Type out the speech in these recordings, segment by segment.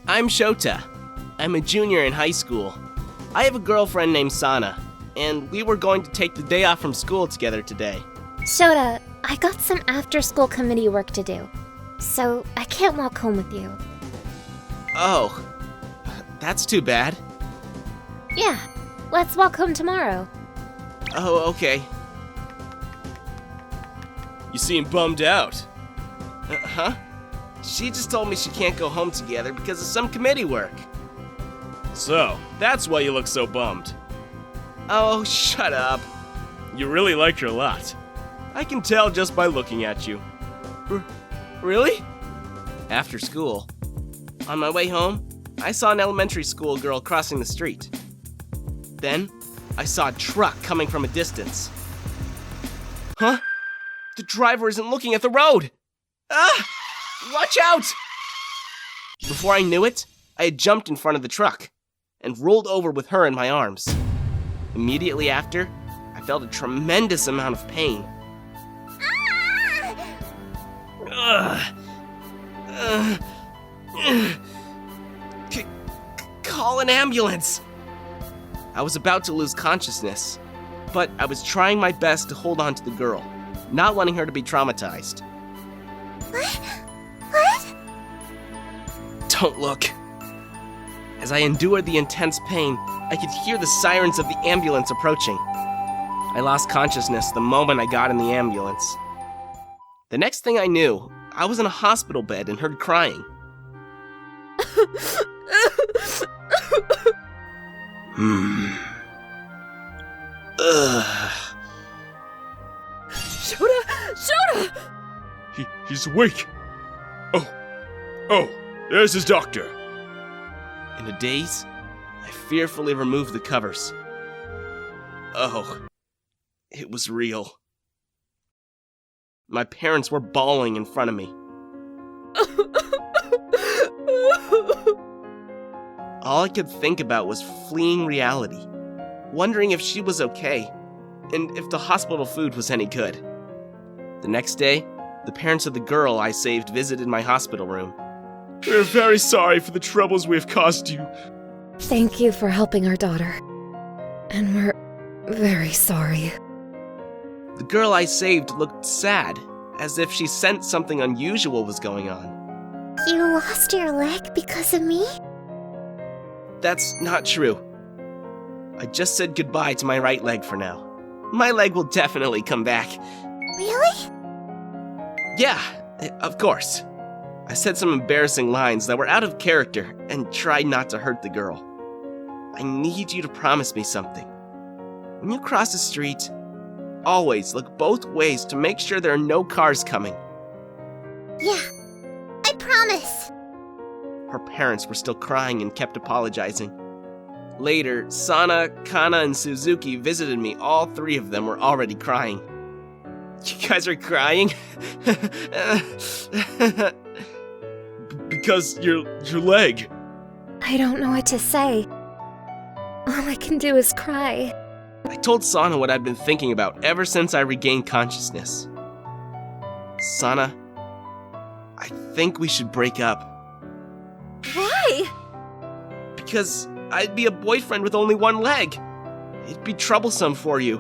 I'm Shota. I'm a junior in high school. I have a girlfriend named Sana, and we were going to take the day off from school together today. Shota, I got some after-school committee work to do, so I can't walk home with you. Oh, that's too bad. Yeah, let's walk home tomorrow. Oh, okay. You seem bummed out. Huh? She just told me she can't go home together because of some committee work. So, that's why you look so bummed. Oh, shut up. You really like her a lot. I can tell just by looking at you. Really? After school, on my way home, I saw an elementary school girl crossing the street. Then, I saw a truck coming from a distance. Huh? The driver isn't looking at the road! Ah! Watch out! Before I knew it, I had jumped in front of the truck and rolled over with her in my arms. Immediately after, I felt a tremendous amount of pain. Call an ambulance! I was about to lose consciousness, but I was trying my best to hold on to the girl, not wanting her to be traumatized. What? Don't look. As I endured the intense pain, I could hear the sirens of the ambulance approaching. I lost consciousness the moment I got in the ambulance. The next thing I knew, I was in a hospital bed and heard crying. Shota! He's awake. Oh, there's his doctor. In a daze, I fearfully removed the covers. Oh, it was real. My parents were bawling in front of me. All I could think about was fleeing reality, wondering if she was okay, and if the hospital food was any good. The next day, the parents of the girl I saved visited my hospital room. We're very sorry for the troubles we have caused you. Thank you for helping our daughter. And we're very sorry. The girl I saved looked sad, as if she sensed something unusual was going on. You lost your leg because of me? That's not true. I just said goodbye to my right leg for now. My leg will definitely come back. Really? Yeah, of course. I said some embarrassing lines that were out of character and tried not to hurt the girl. I need you to promise me something. When you cross the street, always look both ways to make sure there are no cars coming. Yeah, I promise. Her parents were still crying and kept apologizing. Later, Sana, Kana, and Suzuki visited me. All three of them were already crying. You guys are crying? Because your leg. I don't know what to say. All I can do is cry. I told Sana what I'd been thinking about ever since I regained consciousness. Sana, I think we should break up. Why? Because I'd be a boyfriend with only one leg. It'd be troublesome for you.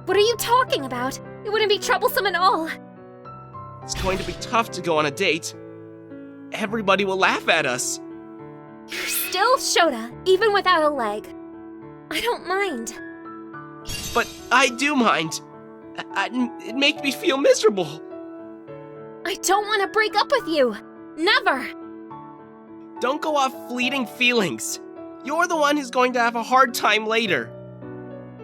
What are you talking about? It wouldn't be troublesome at all. It's going to be tough to go on a date. Everybody will laugh at us. You're still Shota, even without a leg. I don't mind. But I do mind. It makes me feel miserable. I don't want to break up with you. Never. Don't go off fleeting feelings. You're the one who's going to have a hard time later.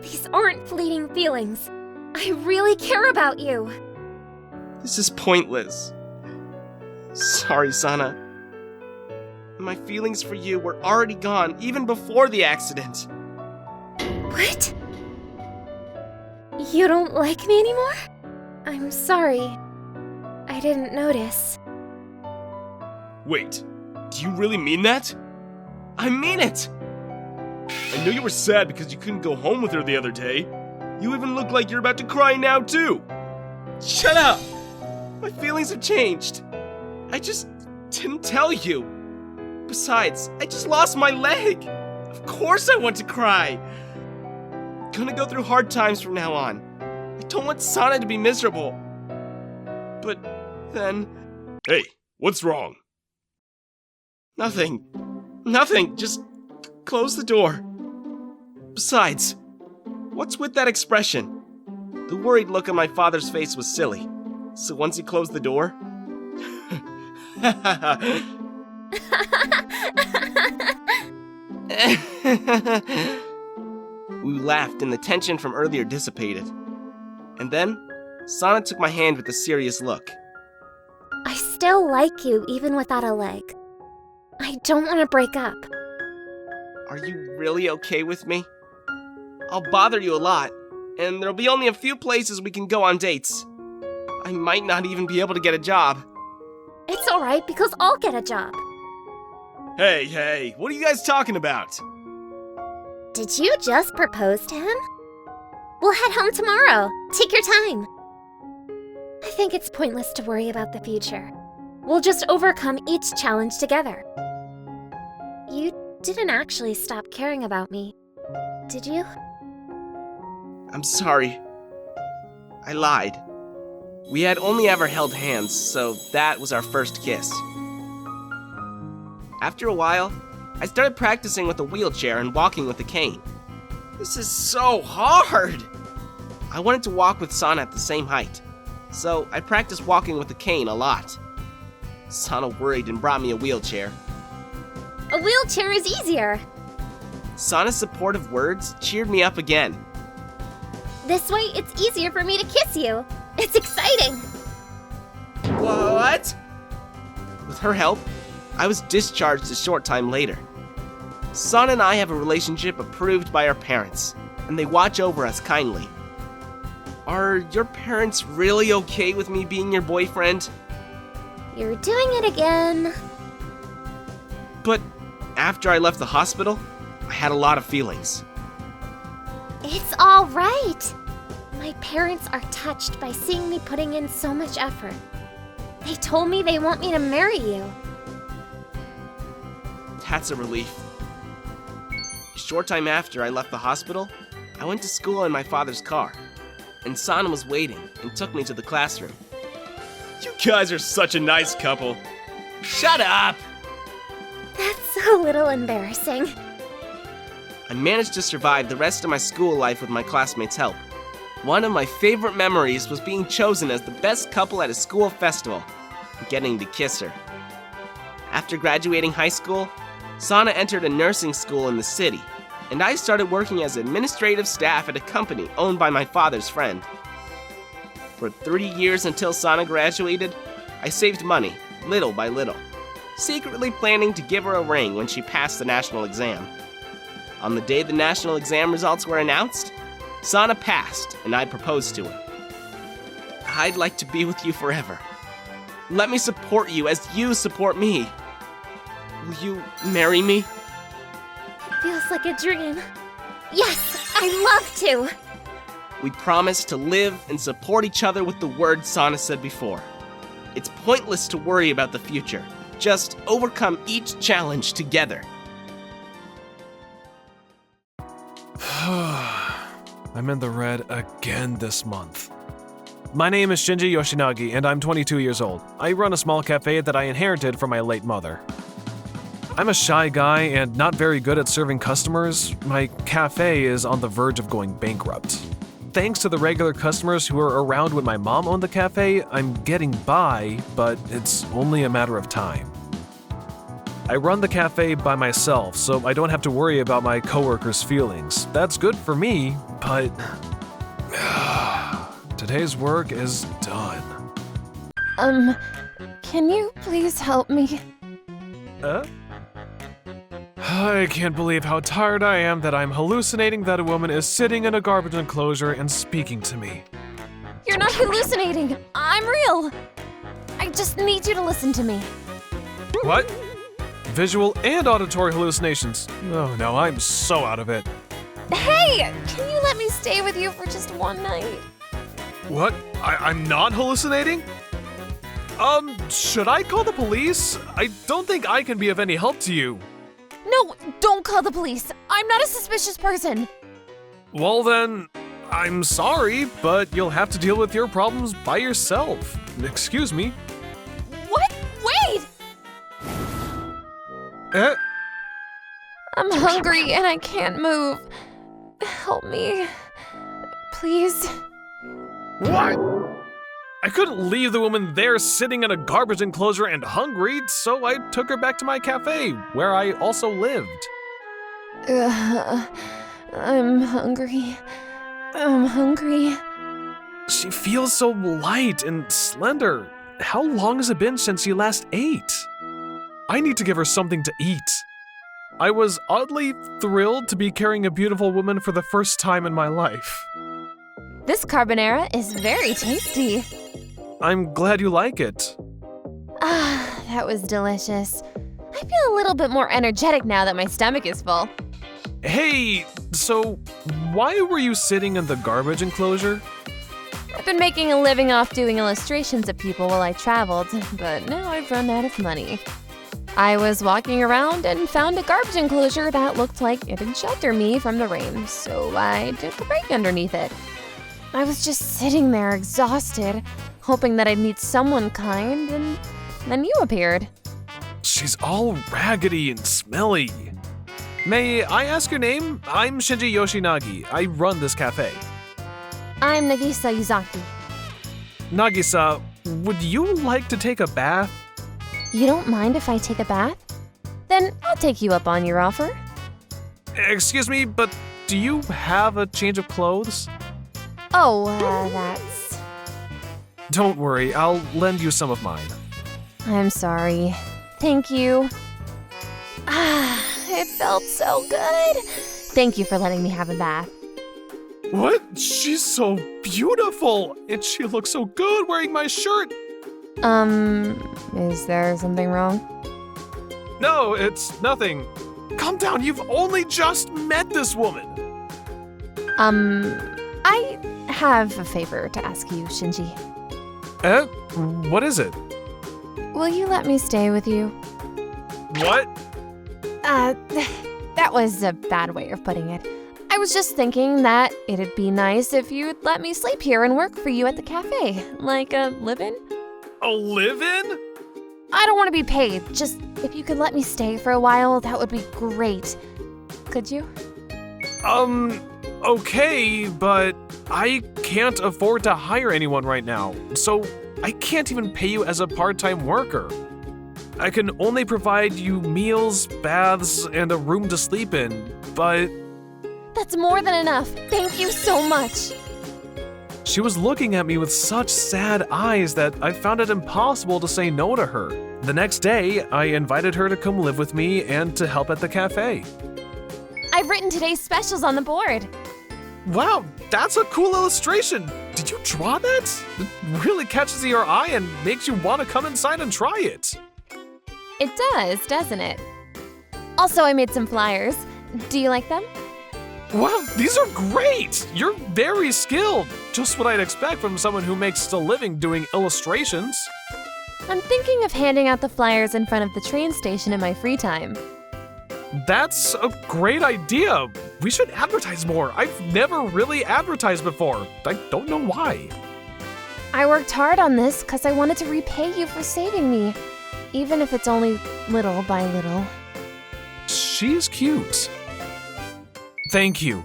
These aren't fleeting feelings. I really care about you. This is pointless. Sorry, Sana. My feelings for you were already gone even before the accident. What? You don't like me anymore? I'm sorry. I didn't notice. Wait, do you really mean that? I mean it! I know you were sad because you couldn't go home with her the other day. You even look like you're about to cry now, too. Shut up! My feelings have changed. I just didn't tell you. Besides, I just lost my leg. Of course I want to cry. I'm gonna go through hard times from now on. I don't want Sana to be miserable. But then... Hey, what's wrong? Nothing. Nothing. Just close the door. Besides, what's with that expression? The worried look on my father's face was silly. So once he closed the door... We laughed and the tension from earlier dissipated. And then, Sana took my hand with a serious look. I still like you even without a leg. I don't want to break up. Are you really okay with me? I'll bother you a lot, and there'll be only a few places we can go on dates. I might not even be able to get a job. It's alright because I'll get a job. Hey, what are you guys talking about? Did you just propose to him? We'll head home tomorrow. Take your time. I think it's pointless to worry about the future. We'll just overcome each challenge together. You didn't actually stop caring about me, did you? I'm sorry. I lied. We had only ever held hands, so that was our first kiss. After a while, I started practicing with a wheelchair and walking with a cane. This is so hard! I wanted to walk with Sana at the same height, so I practiced walking with a cane a lot. Sana worried and brought me a wheelchair. A wheelchair is easier. Sana's supportive words cheered me up again. This way, it's easier for me to kiss you. It's exciting. What? With her help, I was discharged a short time later. Sana and I have a relationship approved by our parents, and they watch over us kindly. Are your parents really okay with me being your boyfriend? You're doing it again. But after I left the hospital, I had a lot of feelings. It's all right. My parents are touched by seeing me putting in so much effort. They told me they want me to marry you. That's a relief. A short time after I left the hospital, I went to school in my father's car, and Sana was waiting and took me to the classroom. You guys are such a nice couple. Shut up! That's a little embarrassing. I managed to survive the rest of my school life with my classmates' help. One of my favorite memories was being chosen as the best couple at a school festival and getting to kiss her. After graduating high school, Sana entered a nursing school in the city, and I started working as administrative staff at a company owned by my father's friend. For 3 years until Sana graduated, I saved money, little by little, secretly planning to give her a ring when she passed the national exam. On the day the national exam results were announced, Sana passed, and I proposed to her. I'd like to be with you forever. Let me support you as you support me. Will you marry me? It feels like a dream. Yes, I'd love to. We promised to live and support each other with the words Sana said before. It's pointless to worry about the future. Just overcome each challenge together. I'm in the red again this month. My name is Shinji Yoshinagi, and I'm 22 years old. I run a small cafe that I inherited from my late mother. I'm a shy guy and not very good at serving customers. My cafe is on the verge of going bankrupt. Thanks to the regular customers who were around when my mom owned the cafe, I'm getting by, but it's only a matter of time. I run the cafe by myself, so I don't have to worry about my coworkers' feelings. That's good for me, but today's work is done. Can you please help me? I can't believe how tired I am that I'm hallucinating that a woman is sitting in a garbage enclosure and speaking to me. You're not hallucinating. I'm real. I just need you to listen to me. What? Visual and auditory hallucinations. Oh no, I'm so out of it. Hey, can you let me stay with you for just one night? What? I'm not hallucinating? Should I call the police? I don't think I can be of any help to you. No, don't call the police. I'm not a suspicious person. Well then, I'm sorry, but you'll have to deal with your problems by yourself. Excuse me. What? Wait! Eh? I'm hungry and I can't move. Help me. Please. What? I couldn't leave the woman there sitting in a garbage enclosure and hungry, so I took her back to my cafe, where I also lived. I'm hungry. I'm hungry. She feels so light and slender. How long has it been since she last ate? I need to give her something to eat. I was oddly thrilled to be carrying a beautiful woman for the first time in my life. This carbonara is very tasty. I'm glad you like it. Ah, that was delicious. I feel a little bit more energetic now that my stomach is full. Hey, so why were you sitting in the garbage enclosure? I've been making a living off doing illustrations of people while I traveled, but now I've run out of money. I was walking around and found a garbage enclosure that looked like it'd shelter me from the rain, so I took a break underneath it. I was just sitting there exhausted, hoping that I'd meet someone kind, and then you appeared. She's all raggedy and smelly. May I ask your name? I'm Shinji Yoshinagi. I run this cafe. I'm Nagisa Yuzaki. Nagisa, would you like to take a bath? You don't mind if I take a bath? Then I'll take you up on your offer. Excuse me, but do you have a change of clothes? Oh, that's... Don't worry, I'll lend you some of mine. I'm sorry. Thank you. Ah, it felt so good. Thank you for letting me have a bath. What? She's so beautiful, and she looks so good wearing my shirt. Is there something wrong? No, it's nothing. Calm down, you've only just met this woman. I have a favor to ask you, Shinji. What is it? Will you let me stay with you? What? That was a bad way of putting it. I was just thinking that it'd be nice if you'd let me sleep here and work for you at the cafe. Like a live-in? A live-in? I don't want to be paid. Just if you could let me stay for a while, that would be great. Could you? Okay, but I can't afford to hire anyone right now, so I can't even pay you as a part-time worker. I can only provide you meals, baths, and a room to sleep in, but... That's more than enough. Thank you so much. She was looking at me with such sad eyes that I found it impossible to say no to her. The next day, I invited her to come live with me and to help at the cafe. I've written today's specials on the board. Wow, that's a cool illustration. Did you draw that? It really catches your eye and makes you want to come inside and try it. It does, doesn't it? Also, I made some flyers. Do you like them? Wow, these are great! You're very skilled. Just what I'd expect from someone who makes a living doing illustrations. I'm thinking of handing out the flyers in front of the train station in my free time. That's a great idea. We should advertise more. I've never really advertised before. I don't know why. I worked hard on this because I wanted to repay you for saving me, even if it's only little by little. She's cute. Thank you.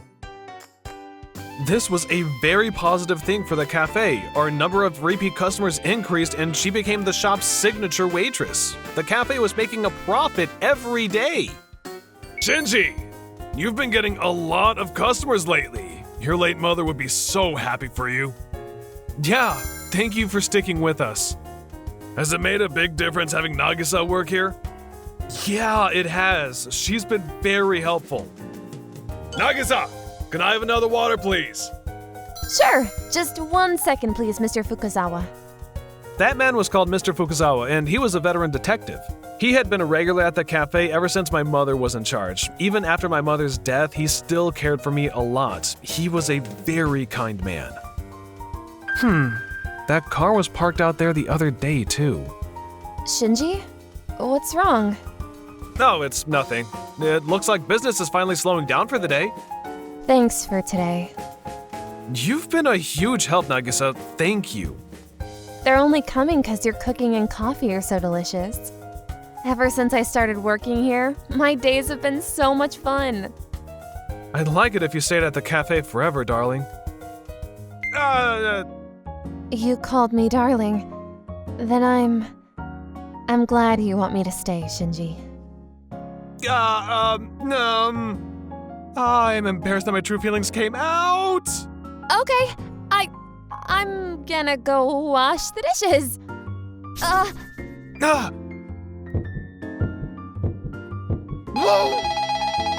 This was a very positive thing for the cafe. Our number of repeat customers increased and she became the shop's signature waitress. The cafe was making a profit every day. Shinji, you've been getting a lot of customers lately. Your late mother would be so happy for you. Yeah, thank you for sticking with us. Has it made a big difference having Nagisa work here? Yeah, it has. She's been very helpful. Nagisa, can I have another water, please? Sure, just 1 second, please, Mr. Fukuzawa. That man was called Mr. Fukuzawa, and he was a veteran detective. He had been a regular at the cafe ever since my mother was in charge. Even after my mother's death, he still cared for me a lot. He was a very kind man. That car was parked out there the other day, too. Shinji? What's wrong? No, it's nothing. It looks like business is finally slowing down for the day. Thanks for today. You've been a huge help, Nagisa. Thank you. They're only coming because your cooking and coffee are so delicious. Ever since I started working here, my days have been so much fun. I'd like it if you stayed at the cafe forever, darling. You called me darling. Then I'm glad you want me to stay, Shinji. I'm embarrassed that my true feelings came out. Okay, I'm gonna go wash the dishes. Whoa!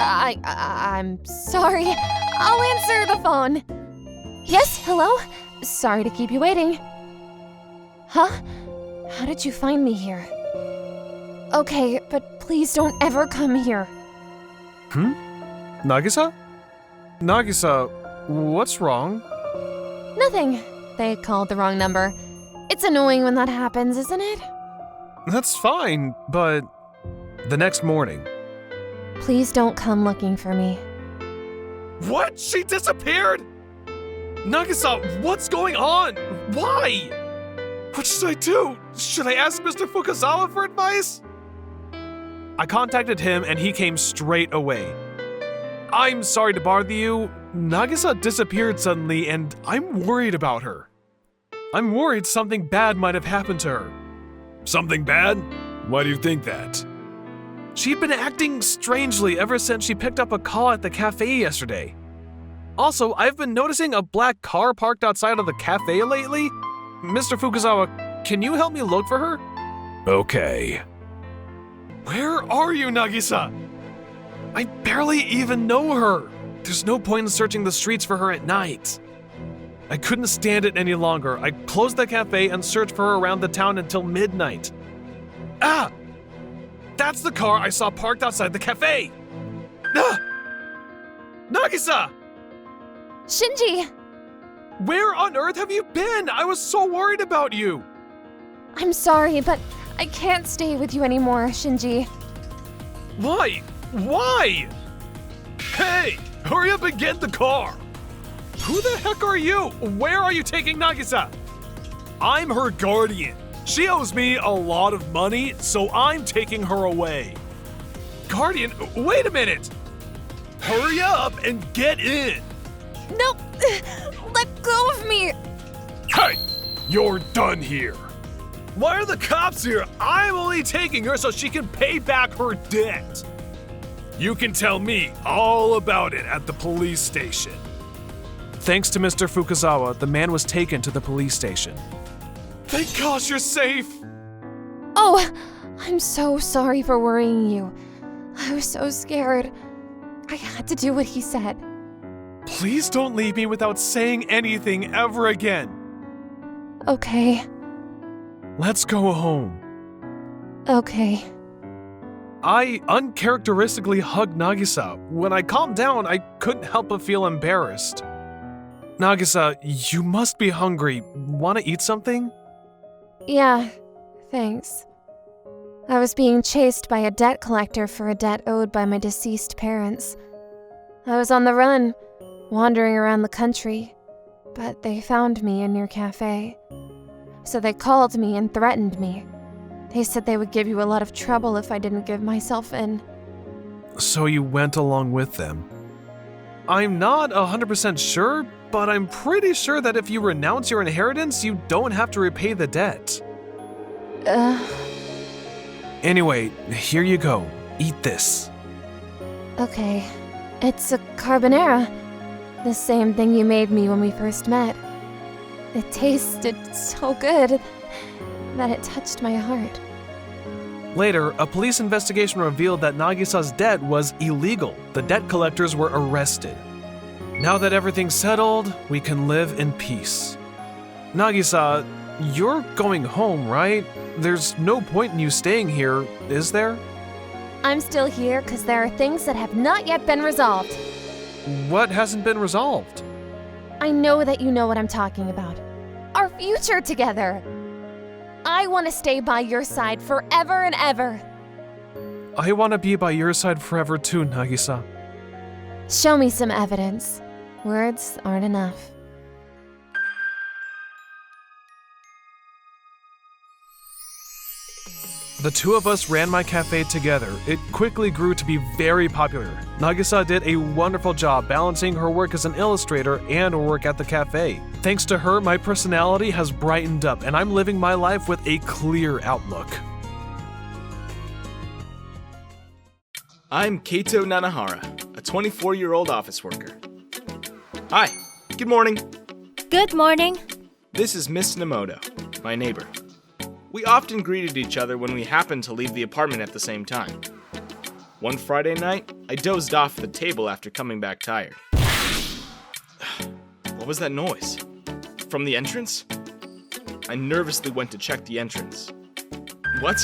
I'm sorry. I'll answer the phone. Yes, hello? Sorry to keep you waiting. Huh? How did you find me here? Okay, but please don't ever come here. Nagisa? Nagisa, what's wrong? Nothing. They called the wrong number. It's annoying when that happens, isn't it? That's fine, but the next morning. Please don't come looking for me. What? She disappeared? Nagisa, what's going on? Why? What should I do? Should I ask Mr. Fukazawa for advice? I contacted him and he came straight away. I'm sorry to bother you. Nagisa disappeared suddenly and I'm worried about her. I'm worried something bad might have happened to her. Something bad? Why do you think that? She'd been acting strangely ever since she picked up a call at the cafe yesterday. Also, I've been noticing a black car parked outside of the cafe lately. Mr. Fukazawa, can you help me look for her? Okay. Where are you, Nagisa? I barely even know her. There's no point in searching the streets for her at night. I couldn't stand it any longer. I closed the cafe and searched for her around the town until midnight. Ah! That's the car I saw parked outside the cafe! Ah! Nagisa! Shinji! Where on earth have you been? I was so worried about you! I'm sorry, but I can't stay with you anymore, Shinji. Why? Why? Hey! Hurry up and get in the car! Who the heck are you? Where are you taking Nagisa? I'm her guardian. She owes me a lot of money, so I'm taking her away. Guardian? Wait a minute! Hurry up and get in! No! Let go of me! Hey! You're done here. Why are the cops here? I'm only taking her so she can pay back her debt. You can tell me all about it at the police station. Thanks to Mr. Fukazawa, the man was taken to the police station. Thank God you're safe! Oh, I'm so sorry for worrying you. I was so scared. I had to do what he said. Please don't leave me without saying anything ever again. Okay. Let's go home. Okay. I uncharacteristically hugged Nagisa. When I calmed down, I couldn't help but feel embarrassed. Nagisa, you must be hungry. Want to eat something? Yeah, thanks. I was being chased by a debt collector for a debt owed by my deceased parents. I was on the run, wandering around the country, but they found me in your cafe. So they called me and threatened me. They said they would give you a lot of trouble if I didn't give myself in. So you went along with them. I'm not 100% sure, but I'm pretty sure that if you renounce your inheritance, you don't have to repay the debt. Anyway, here you go. Eat this. Okay. It's a carbonara. The same thing you made me when we first met. It tasted so good that it touched my heart. Later, a police investigation revealed that Nagisa's debt was illegal. The debt collectors were arrested. Now that everything's settled, we can live in peace. Nagisa, you're going home, right? There's no point in you staying here, is there? I'm still here because there are things that have not yet been resolved. What hasn't been resolved? I know that you know what I'm talking about. Our future together. I want to stay by your side forever and ever. I want to be by your side forever too, Nagisa. Show me some evidence. Words aren't enough. The two of us ran my cafe together. It quickly grew to be very popular. Nagisa did a wonderful job balancing her work as an illustrator and her work at the cafe. Thanks to her, my personality has brightened up and I'm living my life with a clear outlook. I'm Kaito Nanahara, a 24-year-old office worker. Hi, good morning. Good morning. This is Miss Nemoto, my neighbor. We often greeted each other when we happened to leave the apartment at the same time. One Friday night, I dozed off the table after coming back tired. What was that noise? From the entrance? I nervously went to check the entrance. What?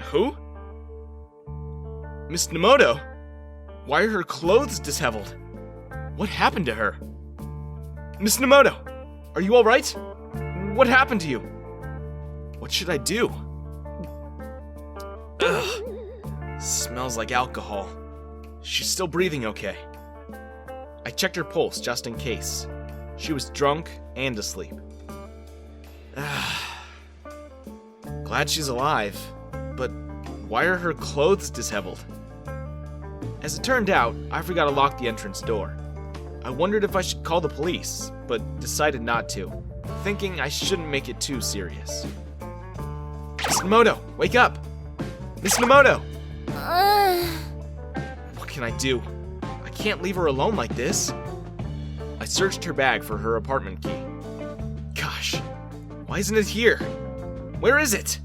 Who? Miss Nemoto? Why are her clothes disheveled? What happened to her? Miss Nemoto, are you alright? What happened to you? What should I do? Ugh. Smells like alcohol. She's still breathing okay. I checked her pulse just in case. She was drunk and asleep. Glad she's alive, but why are her clothes disheveled? As it turned out, I forgot to lock the entrance door. I wondered if I should call the police, but decided not to, thinking I shouldn't make it too serious. Miss Nemoto, wake up! Miss Nemoto! What can I do? I can't leave her alone like this. I searched her bag for her apartment key. Gosh, why isn't it here? Where is it?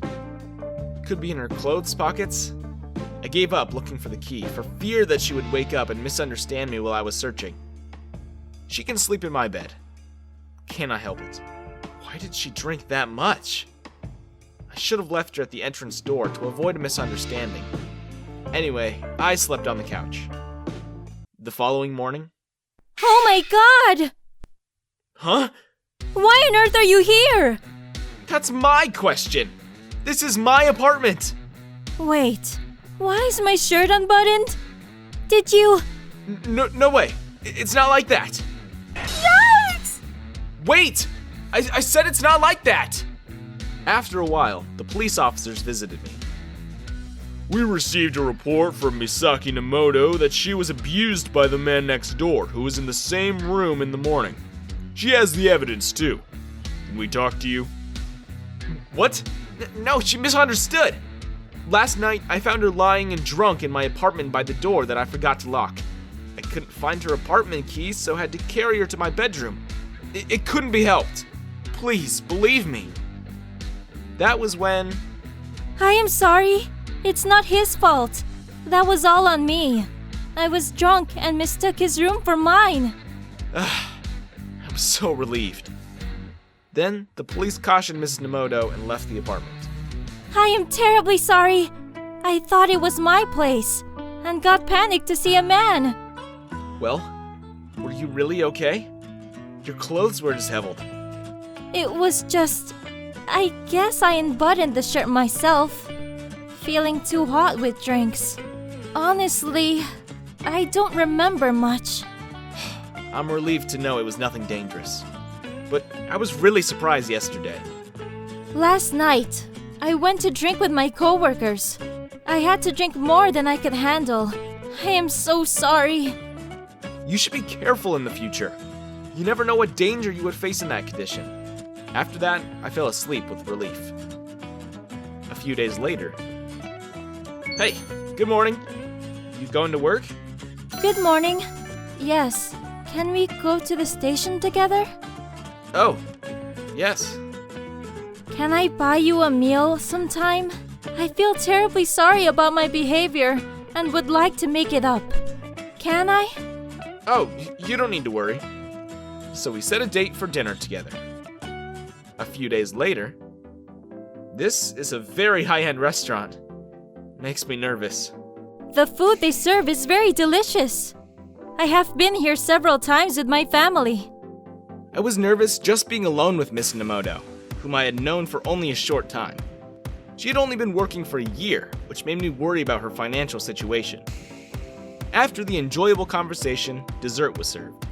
Could be in her clothes pockets. I gave up looking for the key for fear that she would wake up and misunderstand me while I was searching. She can sleep in my bed. Can I help it? Why did she drink that much? I should have left her at the entrance door to avoid a misunderstanding. Anyway, I slept on the couch. The following morning... Oh my god! Huh? Why on earth are you here? That's my question! This is my apartment! Wait, why is my shirt unbuttoned? Did you... No way! It's not like that! Yikes! Wait! I said it's not like that! After a while, the police officers visited me. We received a report from Misaki Nemoto that she was abused by the man next door who was in the same room in the morning. She has the evidence too. Can we talk to you? What? No, she misunderstood. Last night, I found her lying and drunk in my apartment by the door that I forgot to lock. I couldn't find her apartment keys, so had to carry her to my bedroom. It couldn't be helped. Please, believe me. That was when... I am sorry. It's not his fault. That was all on me. I was drunk and mistook his room for mine. I was so relieved. Then, the police cautioned Mrs. Nemoto and left the apartment. I am terribly sorry. I thought it was my place and got panicked to see a man. Well, were you really okay? Your clothes were disheveled. It was just... I guess I unbuttoned the shirt myself. Feeling too hot with drinks. Honestly, I don't remember much. I'm relieved to know it was nothing dangerous. But I was really surprised yesterday. Last night, I went to drink with my coworkers. I had to drink more than I could handle. I am so sorry. You should be careful in the future. You never know what danger you would face in that condition. After that, I fell asleep with relief. A few days later... Hey, good morning. You going to work? Good morning. Yes. Can we go to the station together? Oh, yes. Can I buy you a meal sometime? I feel terribly sorry about my behavior and would like to make it up. Can I? Oh, you don't need to worry. So we set a date for dinner together. A few days later... This is a very high-end restaurant. Makes me nervous. The food they serve is very delicious. I have been here several times with my family. I was nervous just being alone with Miss Nemoto. whom I had known for only a short time. She had only been working for a year, which made me worry about her financial situation. After the enjoyable conversation, dessert was served.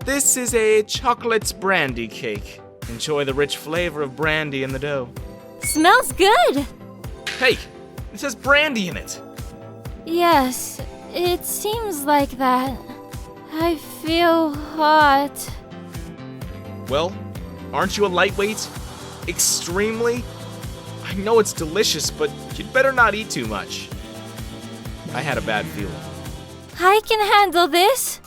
This is a chocolate brandy cake. Enjoy the rich flavor of brandy in the dough. Smells good! Hey, it says brandy in it. Yes, it seems like that. I feel hot. Well, aren't you a lightweight? Extremely? I know it's delicious, but you'd better not eat too much. I had a bad feeling. I can handle this.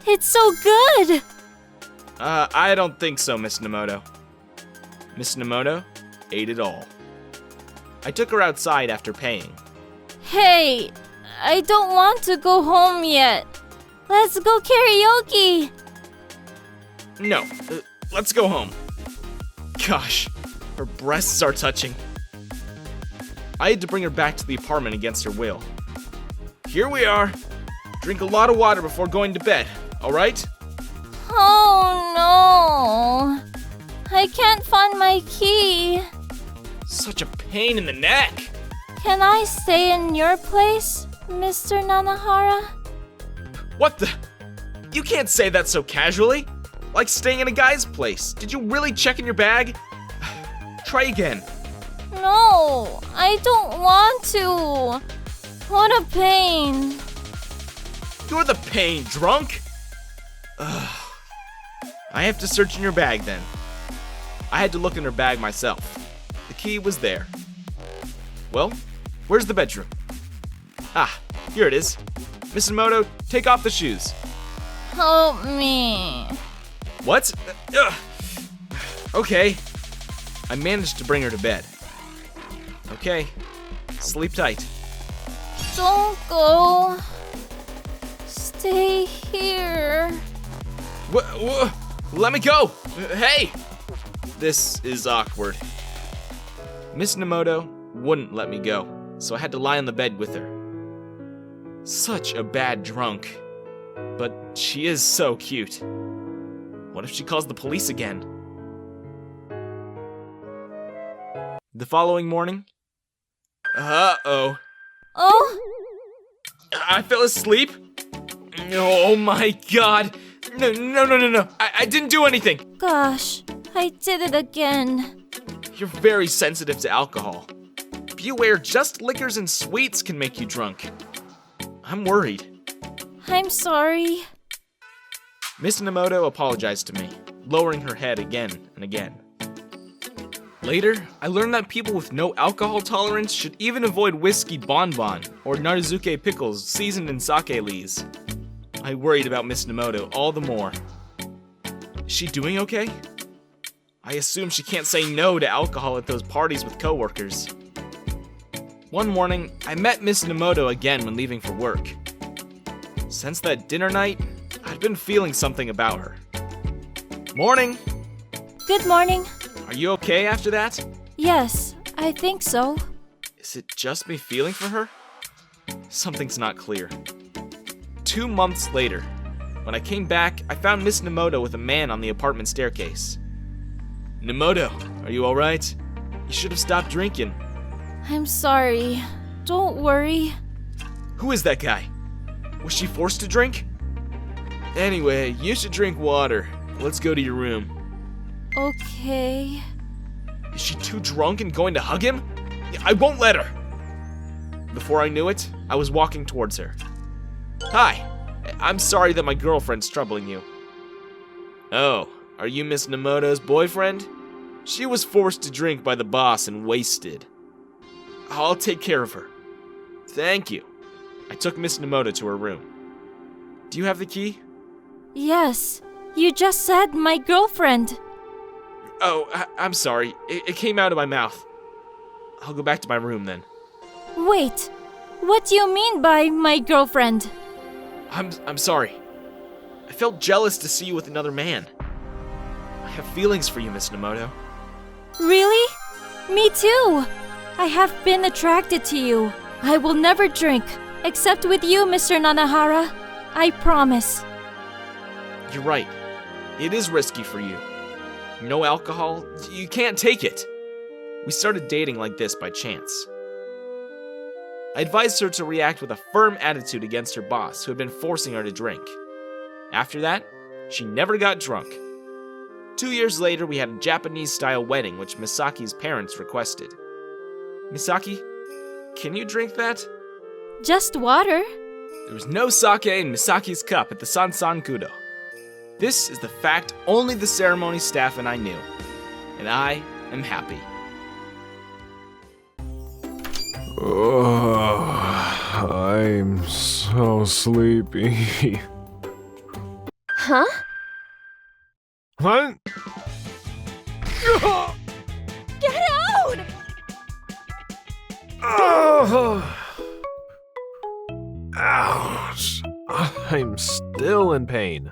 It's so good. I don't think so, Miss Nemoto. Miss Nemoto ate it all. I took her outside after paying. Hey, I don't want to go home yet. Let's go karaoke. No, let's go home. Gosh, her breasts are touching. I had to bring her back to the apartment against her will. Here we are. Drink a lot of water before going to bed, alright? Oh no. I can't find my key. Such a pain in the neck. Can I stay in your place, Mr. Nanahara? What the? You can't say that so casually. Like staying in a guy's place. Did you really check in your bag? Try again. No, I don't want to. What a pain. You're the pain, drunk? Ugh. I have to search in your bag then. I had to look in her bag myself. The key was there. Well, where's the bedroom? Ah, here it is. Miss Nemoto, take off the shoes. Help me. What? Ugh. Okay. I managed to bring her to bed. Okay. Sleep tight. Don't go. Stay here. Let me go! Hey! This is awkward. Miss Nemoto wouldn't let me go, so I had to lie on the bed with her. Such a bad drunk. But she is so cute. What if she calls the police again? The following morning? Uh-oh. Oh, I fell asleep? Oh my god! No. I didn't do anything! gosh. I did it again. You're very sensitive to alcohol. Beware, just liquors and sweets can make you drunk. I'm worried. I'm sorry. Miss Nemoto apologized to me, lowering her head again and again. Later, I learned that people with no alcohol tolerance should even avoid whiskey bonbon or Narzuke pickles seasoned in sake lees. I worried about Miss Nemoto all the more. Is she doing okay? I assume she can't say no to alcohol at those parties with coworkers. One morning, I met Miss Nemoto again when leaving for work. Since that dinner night, I'd been feeling something about her. Morning! Good morning. Are you okay after that? Yes, I think so. Is it just me feeling for her? Something's not clear. 2 months later, when I came back, I found Miss Nemoto with a man on the apartment staircase. Nemoto, are you alright? You should have stopped drinking. I'm sorry. Don't worry. Who is that guy? Was she forced to drink? Anyway, you should drink water. Let's go to your room. Okay. Is she too drunk and going to hug him? I won't let her! Before I knew it, I was walking towards her. Hi, I'm sorry that my girlfriend's troubling you. Oh, are you Miss Nemoto's boyfriend? She was forced to drink by the boss and wasted. I'll take care of her. Thank you. I took Miss Nemoto to her room. Do you have the key? Yes, you just said my girlfriend. Oh, I'm sorry. It came out of my mouth. I'll go back to my room then. Wait, what do you mean by my girlfriend? I'm sorry. I felt jealous to see you with another man. I have feelings for you, Miss Nemoto. Really? Me too. I have been attracted to you. I will never drink, except with you, Mr. Nanahara. I promise. You're right. It is risky for you. no alcohol. You can't take it. We started dating like this by chance. I advised her to react with a firm attitude against her boss, who had been forcing her to drink. After that, she never got drunk. 2 years later, we had a Japanese-style wedding, which Misaki's parents requested. Misaki, can you drink that? Just water. There was no sake in Misaki's cup at the Sansan Kudo. This is the fact only the ceremony staff and I knew, and I am happy. Oh, I'm so sleepy. Huh? What? Get out! Oh. Ouch. I'm still in pain.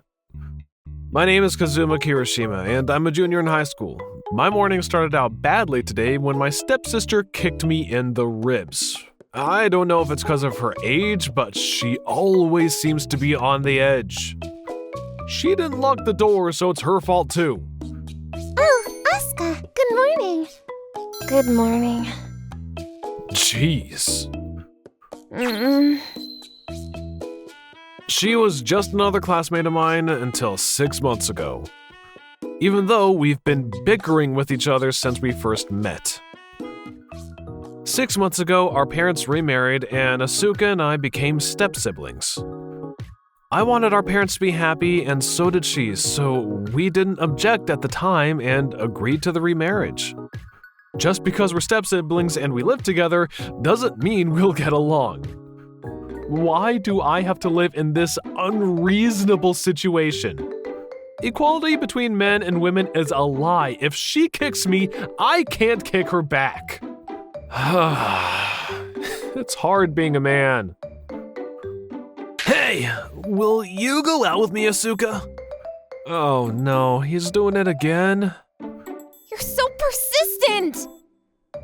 My name is Kazuma Kirishima, and I'm a junior in high school. My morning started out badly today when my stepsister kicked me in the ribs. I don't know if it's because of her age, but she always seems to be on the edge. She didn't lock the door, so it's her fault too. Oh, Asuka, good morning. Good morning. Jeez. She was just another classmate of mine until 6 months ago. Even though we've been bickering with each other since we first met. 6 months ago, our parents remarried and Asuka and I became step-siblings. I wanted our parents to be happy and so did she, so we didn't object at the time and agreed to the remarriage. Just because we're step-siblings and we live together doesn't mean we'll get along. Why do I have to live in this unreasonable situation? Equality between men and women is a lie. If she kicks me, I can't kick her back. It's hard being a man. Hey, will you go out with me, Asuka? Oh no, he's doing it again. You're so persistent!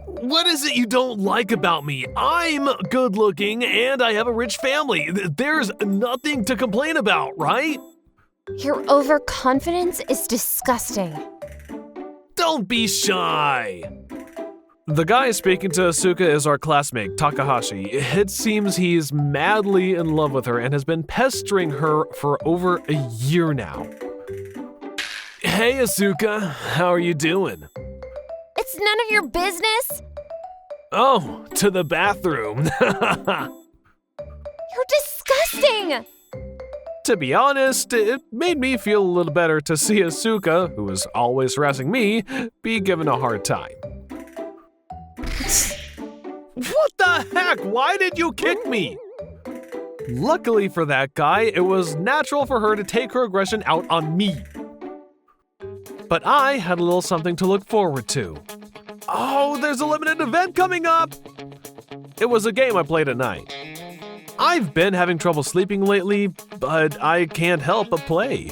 What is it you don't like about me? I'm good looking and I have a rich family. There's nothing to complain about, right? Your overconfidence is disgusting. Don't be shy. The guy speaking to Asuka is our classmate, Takahashi. It seems he's madly in love with her and has been pestering her for over a year now. Hey Asuka, how are you doing? It's none of your business. Oh, to the bathroom. You're disgusting! To be honest, it made me feel a little better to see Asuka, who is always harassing me, be given a hard time. What the heck? Why did you kick me? Luckily for that guy, it was natural for her to take her aggression out on me. But I had a little something to look forward to. Oh, there's a limited event coming up! It was a game I played at night. I've been having trouble sleeping lately, but I can't help but play.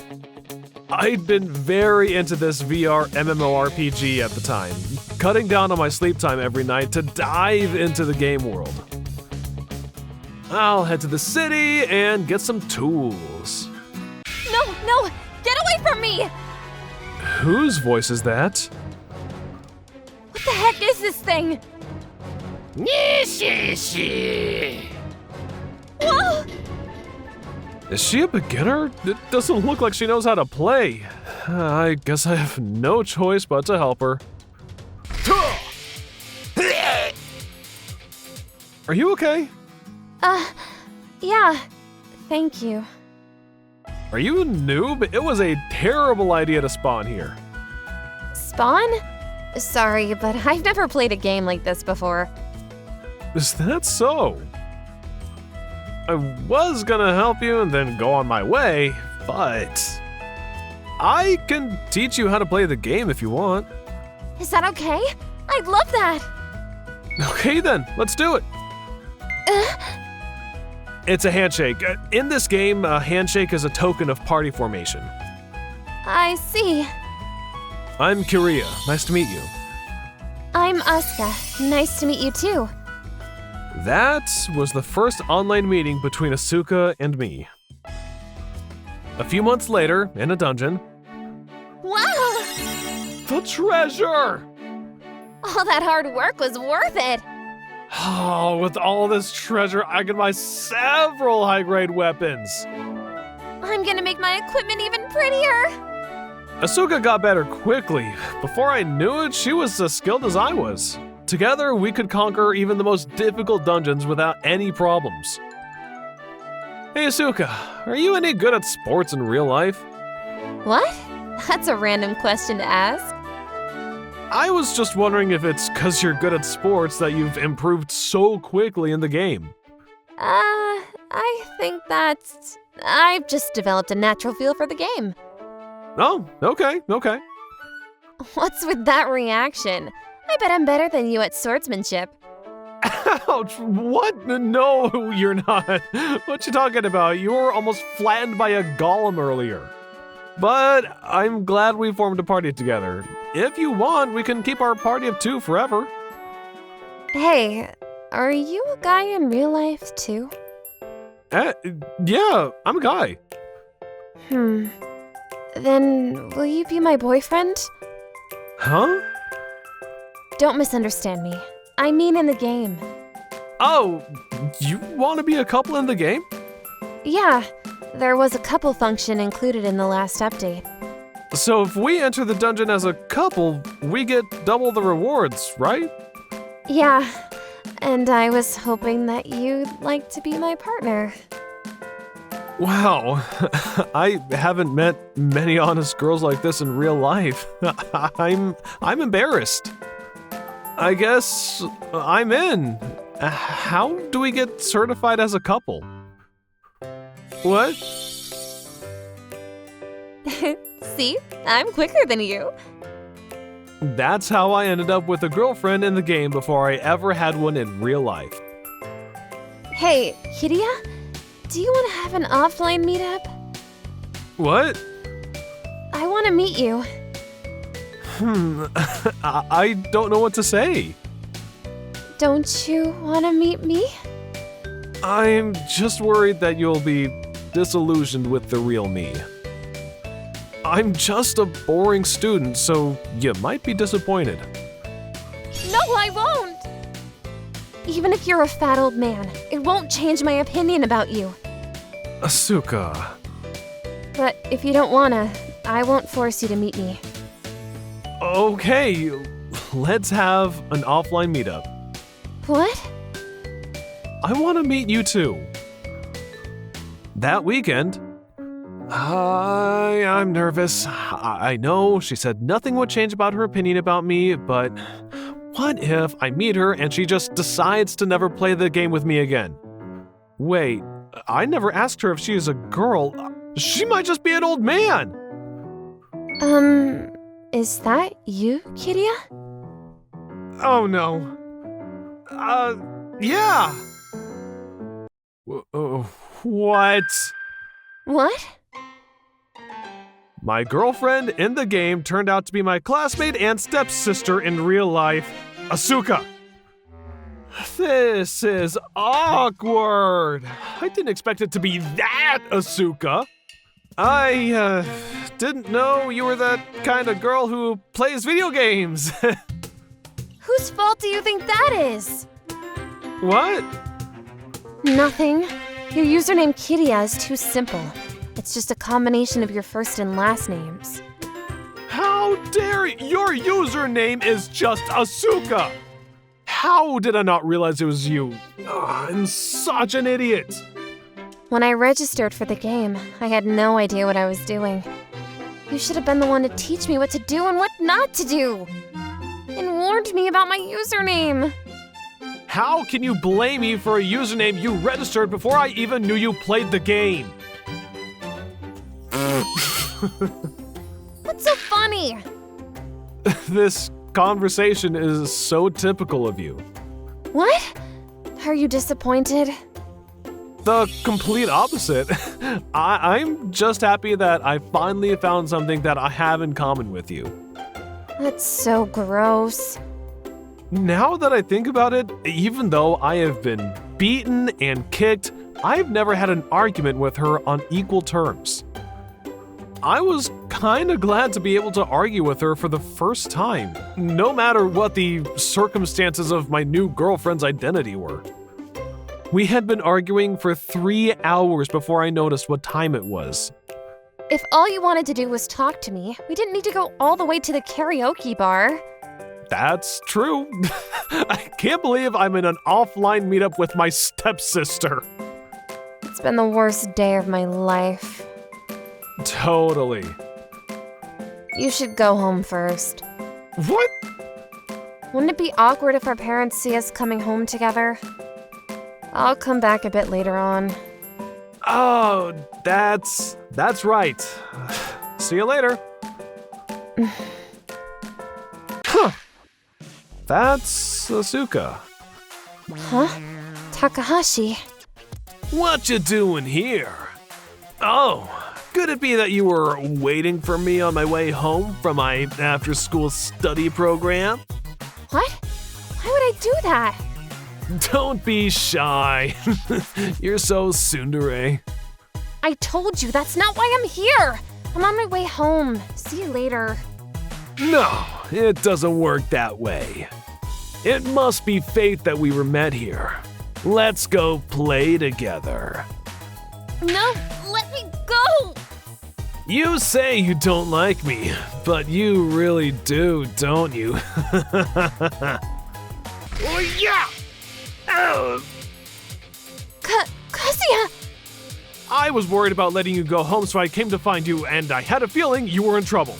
I'd been very into this VR MMORPG at the time, cutting down on my sleep time every night to dive into the game world. I'll head to the city and get some tools. No, get away from me! Whose voice is that? What the heck is this thing? Whoa! Is she a beginner? It doesn't look like she knows how to play. I guess I have no choice but to help her. Are you okay? Yeah. Thank you. Are you a noob? It was a terrible idea to spawn here. Spawn? Sorry, but I've never played a game like this before. Is that so? I was gonna help you and then go on my way, but I can teach you how to play the game if you want. Is that okay? I'd love that. Okay then, let's do it. It's a handshake. In this game, a handshake is a token of party formation. I see. I'm Kiria. Nice to meet you. I'm Asuka. Nice to meet you too. That was the first online meeting between Asuka and me. A few months later, in a dungeon. Wow! The treasure! All that hard work was worth it. Oh, with all this treasure, I can buy several high-grade weapons. I'm gonna make my equipment even prettier. Asuka got better quickly. Before I knew it, she was as skilled as I was. Together, we could conquer even the most difficult dungeons without any problems. Hey Asuka, are you any good at sports in real life? What? That's a random question to ask. I was just wondering if it's because you're good at sports that you've improved so quickly in the game. I think that's... I've just developed a natural feel for the game. Oh, okay. What's with that reaction? I bet I'm better than you at swordsmanship. Ouch, what? No, you're not. What you talking about? You were almost flattened by a golem earlier. But I'm glad we formed a party together. If you want, we can keep our party of 2 forever. Hey, are you a guy in real life too? Yeah, I'm a guy. Then will you be my boyfriend? Huh? Don't misunderstand me. I mean in the game. Oh, you want to be a couple in the game? Yeah, there was a couple function included in the last update. So if we enter the dungeon as a couple, we get double the rewards, right? Yeah, and I was hoping that you'd like to be my partner. Wow, I haven't met many honest girls like this in real life. I'm embarrassed. I guess I'm in. How do we get certified as a couple? What? See? I'm quicker than you. That's how I ended up with a girlfriend in the game before I ever had one in real life. Hey, Kiria? Do you want to have an offline meetup? What? I want to meet you. I don't know what to say. Don't you want to meet me? I'm just worried that you'll be disillusioned with the real me. I'm just a boring student, so you might be disappointed. No, I won't! Even if you're a fat old man, it won't change my opinion about you. Asuka. But if you don't wanna, I won't force you to meet me. Okay, let's have an offline meetup. What? I want to meet you too. That weekend. I'm nervous. I know she said nothing would change about her opinion about me, but what if I meet her and she just decides to never play the game with me again? Wait, I never asked her if she is a girl. She might just be an old man. Is that you, Kiria? Oh no. Yeah. What? What? My girlfriend in the game turned out to be my classmate and stepsister in real life, Asuka. This is awkward. I didn't expect it to be that Asuka. I didn't know you were that kind of girl who plays video games. Whose fault do you think that is? What? Nothing. Your username Kiria is too simple. It's just a combination of your first and last names. How dare you? Your username is just Asuka. How did I not realize it was you? I'm such an idiot. When I registered for the game, I had no idea what I was doing. You should have been the one to teach me what to do and what not to do. And warned me about my username. How can you blame me for a username you registered before I even knew you played the game? What's so funny? This conversation is so typical of you. What? Are you disappointed? The complete opposite. I'm just happy that I finally found something that I have in common with you. That's so gross. Now that I think about it, even though I have been beaten and kicked, I've never had an argument with her on equal terms. I was kinda glad to be able to argue with her for the first time, no matter what the circumstances of my new girlfriend's identity were. We had been arguing for 3 hours before I noticed what time it was. If all you wanted to do was talk to me, we didn't need to go all the way to the karaoke bar. That's true. I can't believe I'm in an offline meetup with my stepsister. It's been the worst day of my life. Totally. You should go home first. What? Wouldn't it be awkward if our parents see us coming home together? I'll come back a bit later on. Oh, that's right. See you later. Huh. That's Asuka. Huh? Takahashi. What you doing here? Oh, could it be that you were waiting for me on my way home from my after-school study program? What? Why would I do that? Don't be shy. You're so tsundere. I told you that's not why I'm here. I'm on my way home. See you later. No, it doesn't work that way. It must be fate that we were met here. Let's go play together. No, let me go! You say you don't like me, but you really do, don't you? Oh yeah! Ow. Kazuya! I was worried about letting you go home, so I came to find you, and I had a feeling you were in trouble.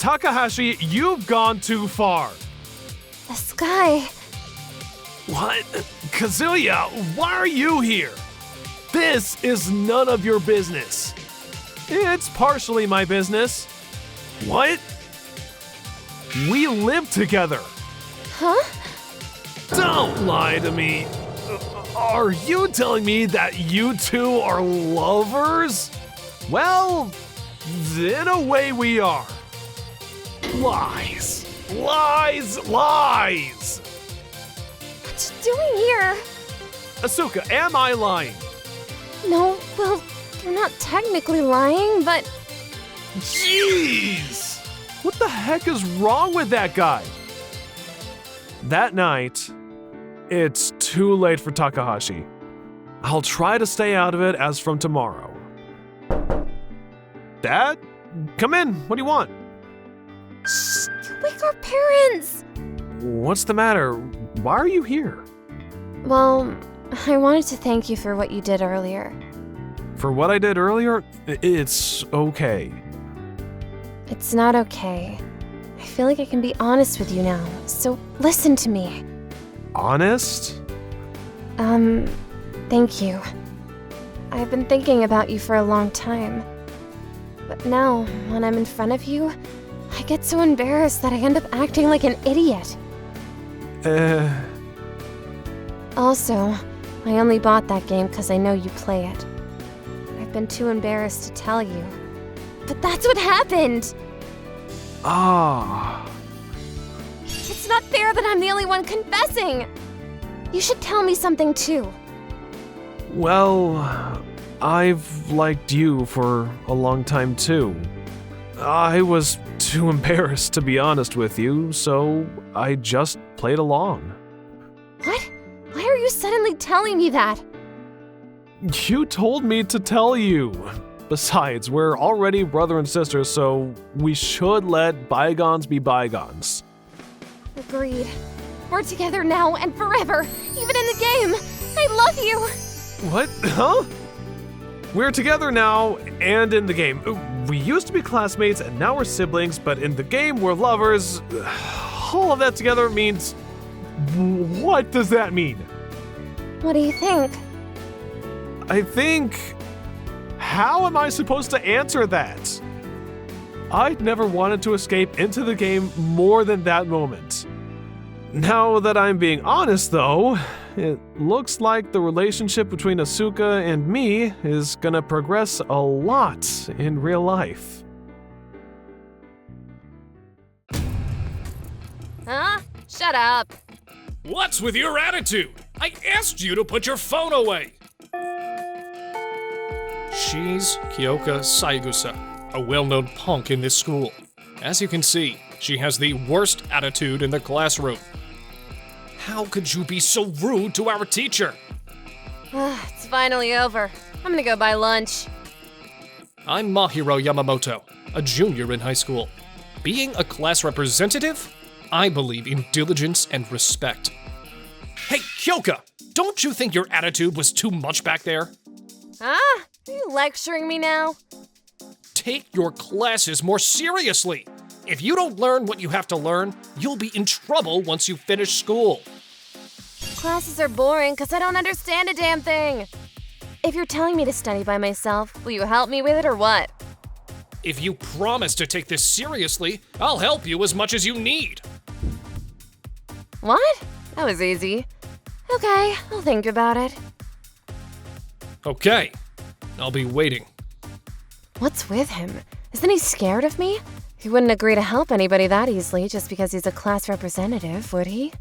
Takahashi, you've gone too far. The sky. What? Kazuya, why are you here? This is none of your business. It's partially my business. What? We live together. Huh? Don't lie to me. Are you telling me that you two are lovers? Well, in a way we are. Lies. Lies. Lies. What you doing here? Asuka, am I lying? No, well, you're not technically lying, but Jeez! What the heck is wrong with that guy? That night, it's too late for Takahashi. I'll try to stay out of it as from tomorrow. Dad? Come in. What do you want? shh, you wake our parents. What's the matter? Why are you here? Well, I wanted to thank you for what you did earlier. For what I did earlier? It's okay. It's not okay. I feel like I can be honest with you now, so listen to me. Honest? Thank you. I've been thinking about you for a long time. But now, when I'm in front of you, I get so embarrassed that I end up acting like an idiot. Also, I only bought that game because I know you play it. I've been too embarrassed to tell you. But that's what happened! Ah. It's not fair that I'm the only one confessing! You should tell me something too. Well, I've liked you for a long time too. I was too embarrassed to be honest with you, so I just played along. What? Why are you suddenly telling me that? You told me to tell you. Besides, we're already brother and sister, so we should let bygones be bygones. Agreed. We're together now and forever, even in the game. I love you. What? Huh? We're together now and in the game. We used to be classmates and now we're siblings, but in the game we're lovers. All of that together means... What does that mean? What do you think? I think... How am I supposed to answer that? I'd never wanted to escape into the game more than that moment. Now that I'm being honest though, it looks like the relationship between Asuka and me is gonna progress a lot in real life. Huh? Shut up. What's with your attitude? I asked you to put your phone away. She's Kyoka Saigusa. a well-known punk in this school. As you can see, she has the worst attitude in the classroom. How could you be so rude to our teacher? It's finally over. I'm gonna go buy lunch. I'm Mahiro Yamamoto, a junior in high school. Being a class representative, I believe in diligence and respect. Hey, Kyoka, don't you think your attitude was too much back there? Are you lecturing me now? Take your classes more seriously. If you don't learn what you have to learn, you'll be in trouble once you finish school. Classes are boring because I don't understand a damn thing. If you're telling me to study by myself, will you help me with it or what? If you promise to take this seriously, I'll help you as much as you need. What? That was easy. Okay, I'll think about it. Okay, I'll be waiting. What's with him? Isn't he scared of me? He wouldn't agree to help anybody that easily just because he's a class representative, would he?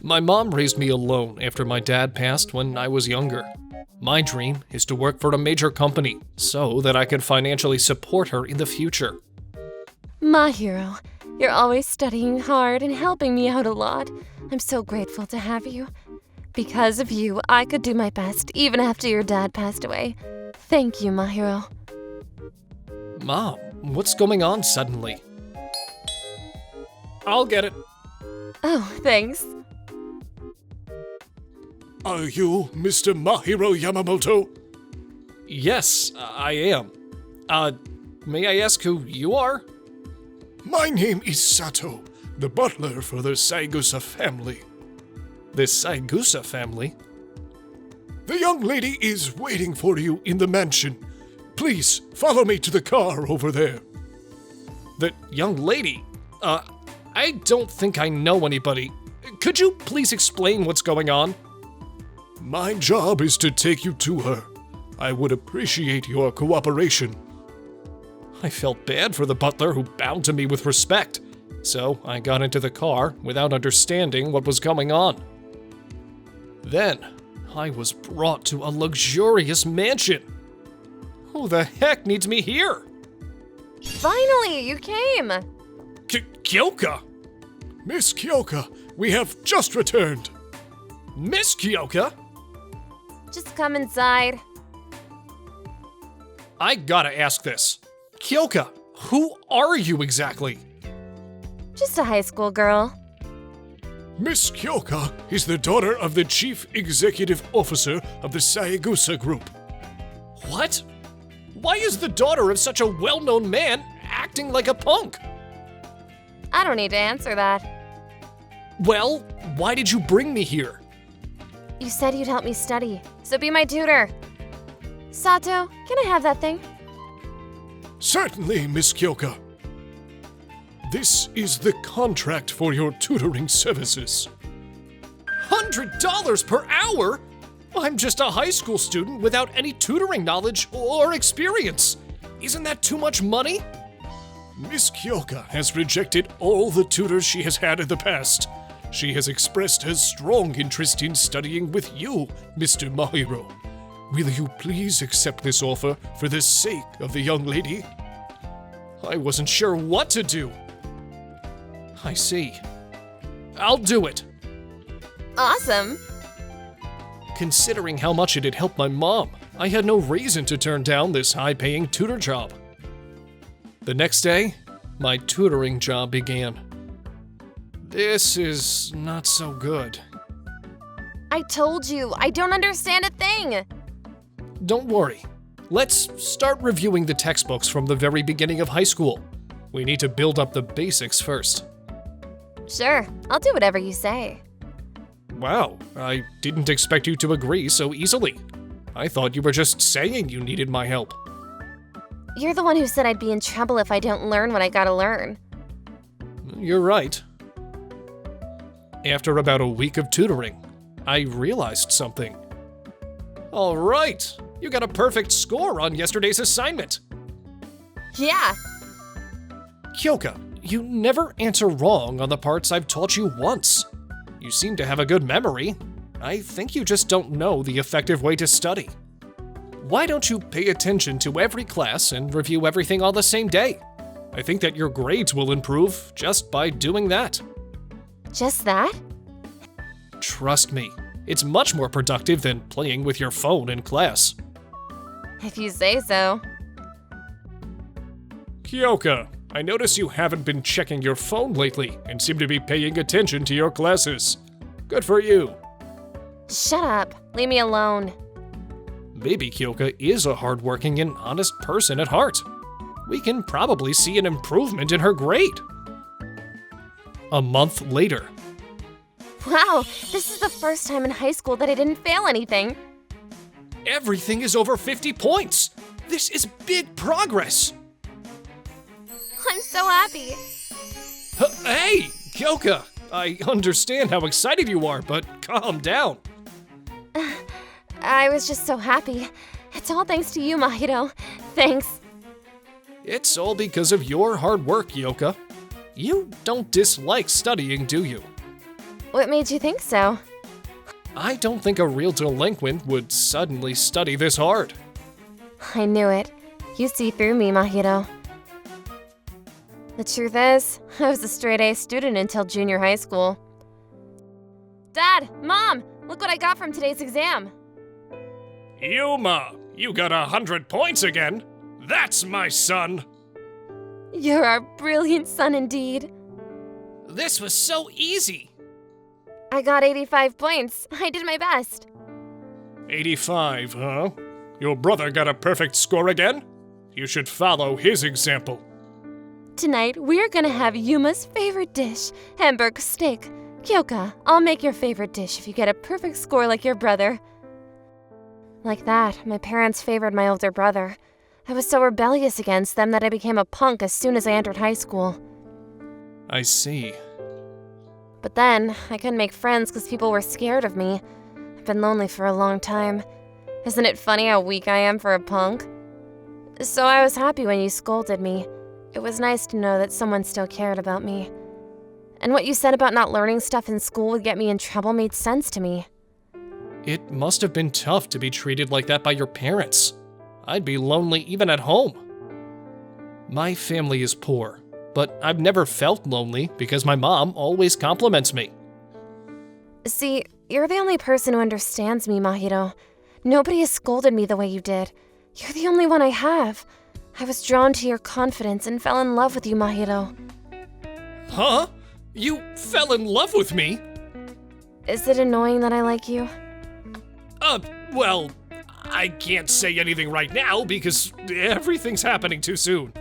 My mom raised me alone after my dad passed when I was younger. My dream is to work for a major company so that I can financially support her in the future. My hero, you're always studying hard and helping me out a lot. I'm so grateful to have you. Because of you, I could do my best even after your dad passed away. Thank you, my hero. Mom, what's going on suddenly? I'll get it. Oh, thanks. Are you Mr. Mahiro Yamamoto? Yes, I am. May I ask who you are? My name is Sato, the butler for the Saigusa family. The Saigusa family? The young lady is waiting for you in the mansion. Please follow me to the car over there. The young lady? I don't think I know anybody. Could you please explain what's going on? My job is to take you to her. I would appreciate your cooperation. I felt bad for the butler who bowed to me with respect, so I got into the car without understanding what was going on. Then, I was brought to a luxurious mansion. Who the heck needs me here? Finally, you came! Kyoka! Miss Kyoka, we have just returned. Miss Kyoka? Just come inside. I gotta ask this. Kyoka, who are you exactly? Just a high school girl. Miss Kyoka is the daughter of the chief executive officer of the Saigusa Group. What? Why is the daughter of such a well-known man acting like a punk? I don't need to answer that. Well, why did you bring me here? You said you'd help me study, so be my tutor. Sato, can I have that thing? Certainly, Miss Kyoka. This is the contract for your tutoring services. $100 per hour? I'm just a high school student without any tutoring knowledge or experience. Isn't that too much money? Miss Kyoka has rejected all the tutors she has had in the past. She has expressed her strong interest in studying with you, Mr. Mahiro. Will you please accept this offer for the sake of the young lady? I wasn't sure what to do. I see. I'll do it. Awesome. Considering how much it had helped my mom, I had no reason to turn down this high-paying tutor job. The next day, my tutoring job began. This is not so good. I told you, I don't understand a thing. Don't worry. Let's start reviewing the textbooks from the very beginning of high school. We need to build up the basics first. Sure, I'll do whatever you say. Wow, I didn't expect you to agree so easily. I thought you were just saying you needed my help. You're the one who said I'd be in trouble if I don't learn what I gotta learn. You're right. After about a week of tutoring, I realized something. All right, you got a perfect score on yesterday's assignment. Yeah, Kyoka, you never answer wrong on the parts I've taught you once. You seem to have a good memory. I think you just don't know the effective way to study. Why don't you pay attention to every class and review everything on the same day? I think that your grades will improve just by doing that. Just that? Trust me, it's much more productive than playing with your phone in class. If you say so. Kyoka, I notice you haven't been checking your phone lately and seem to be paying attention to your classes. Good for you. Shut up. Leave me alone. Maybe Kyoka is a hardworking and honest person at heart. We can probably see an improvement in her grade. A month later. Wow, this is the first time in high school that I didn't fail anything. Everything is over 50 points. This is big progress. I'm so happy. Hey, Kyoka, I understand how excited you are, but calm down. I was just so happy. It's all thanks to you, Mahito. Thanks. It's all because of your hard work, Kyoka. You don't dislike studying, do you? What made you think so? I don't think a real delinquent would suddenly study this hard. I knew it. You see through me, Mahito. The truth is, I was a straight-A student until junior high school. Dad! Mom! Look what I got from today's exam! Yuma, you got 100 points again. That's my son. You're our brilliant son indeed. This was so easy. I got 85 points. I did my best. 85, huh? Your brother got a perfect score again? You should follow his example. Tonight, we're gonna have Yuma's favorite dish, hamburg steak. Kyoka, I'll make your favorite dish if you get a perfect score like your brother. Like that, my parents favored my older brother. I was so rebellious against them that I became a punk as soon as I entered high school. I see. But then, I couldn't make friends because people were scared of me. I've been lonely for a long time. Isn't it funny how weak I am for a punk? So I was happy when you scolded me. It was nice to know that someone still cared about me. And what you said about not learning stuff in school would get me in trouble made sense to me. It must have been tough to be treated like that by your parents. I'd be lonely even at home. My family is poor, but I've never felt lonely because my mom always compliments me. See, you're the only person who understands me, Mahito. Nobody has scolded me the way you did. You're the only one I have. I was drawn to your confidence and fell in love with you, Mahito. Huh? You fell in love with me? Is it annoying that I like you? Well, I can't say anything right now because everything's happening too soon.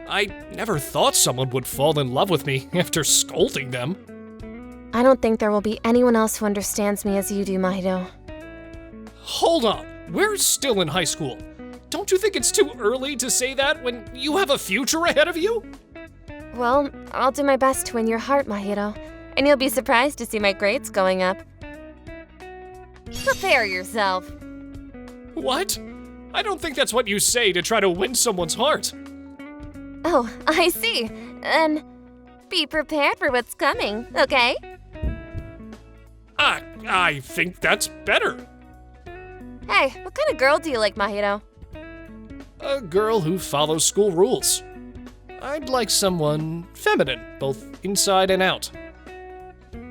I never thought someone would fall in love with me after scolding them. I don't think there will be anyone else who understands me as you do, Mahito. Hold on, we're still in high school. Don't you think it's too early to say that when you have a future ahead of you? Well, I'll do my best to win your heart, Mahito. And you'll be surprised to see my grades going up. Prepare yourself. What? I don't think that's what you say to try to win someone's heart. Oh, I see. Then be prepared for what's coming, okay? I think that's better. Hey, what kind of girl do you like, Mahito? A girl who follows school rules. I'd like someone feminine, both inside and out.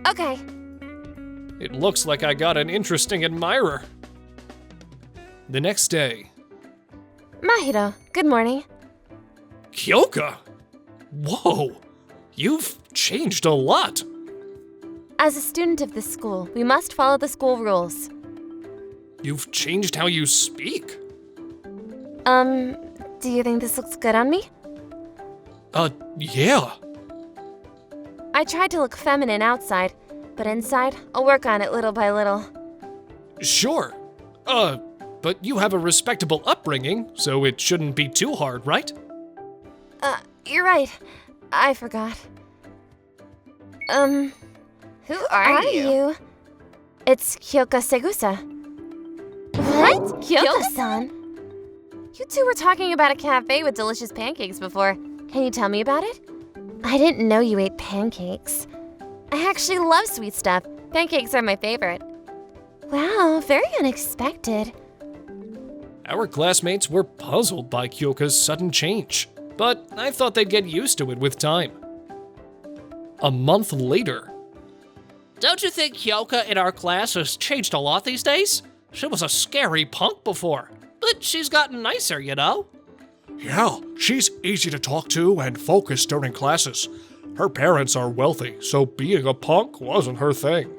Okay. It looks like I got an interesting admirer. The next day. Mahito, good morning. Kyoka? Whoa, you've changed a lot. As a student of this school, we must follow the school rules. You've changed how you speak. Do you think this looks good on me? Yeah. I tried to look feminine outside, but inside, I'll work on it little by little. Sure. But you have a respectable upbringing, so it shouldn't be too hard, right? You're right. I forgot. Who are you? It's Kyoka Segusa. What? Kyoka-san? You two were talking about a cafe with delicious pancakes before. Can you tell me about it? I didn't know you ate pancakes. I actually love sweet stuff. Pancakes are my favorite. Wow, very unexpected. Our classmates were puzzled by Kyoka's sudden change, but I thought they'd get used to it with time. A month later. Don't you think Kyoka in our class has changed a lot these days? She was a scary punk before, but she's gotten nicer, you know? Yeah, she's easy to talk to and focused during classes. Her parents are wealthy, so being a punk wasn't her thing.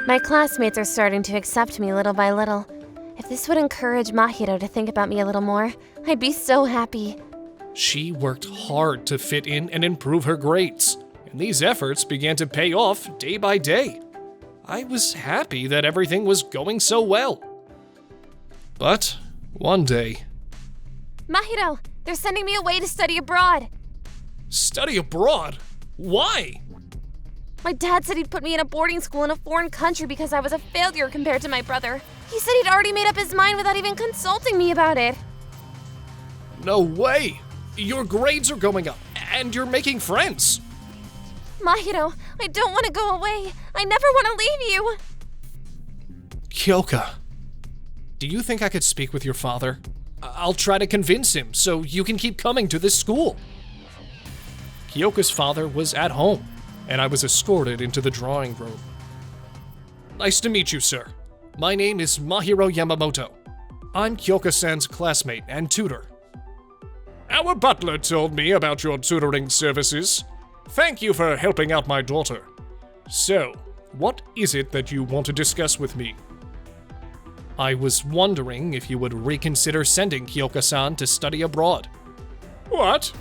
My classmates are starting to accept me little by little. If this would encourage Mahiro to think about me a little more, I'd be so happy. She worked hard to fit in and improve her grades, and these efforts began to pay off day by day. I was happy that everything was going so well. But one day... Mahiro, they're sending me away to study abroad. Study abroad? Why? My dad said he'd put me in a boarding school in a foreign country because I was a failure compared to my brother. He said he'd already made up his mind without even consulting me about it. No way! Your grades are going up, and you're making friends. Mahiro, I don't want to go away. I never want to leave you. Kyoka, do you think I could speak with your father? I'll try to convince him so you can keep coming to this school. Kyoka's father was at home, and I was escorted into the drawing room. Nice to meet you, sir. My name is Mahiro Yamamoto. I'm Kyoka-san's classmate and tutor. Our butler told me about your tutoring services. Thank you for helping out my daughter. So, what is it that you want to discuss with me? I was wondering if you would reconsider sending Kyoka-san to study abroad. What?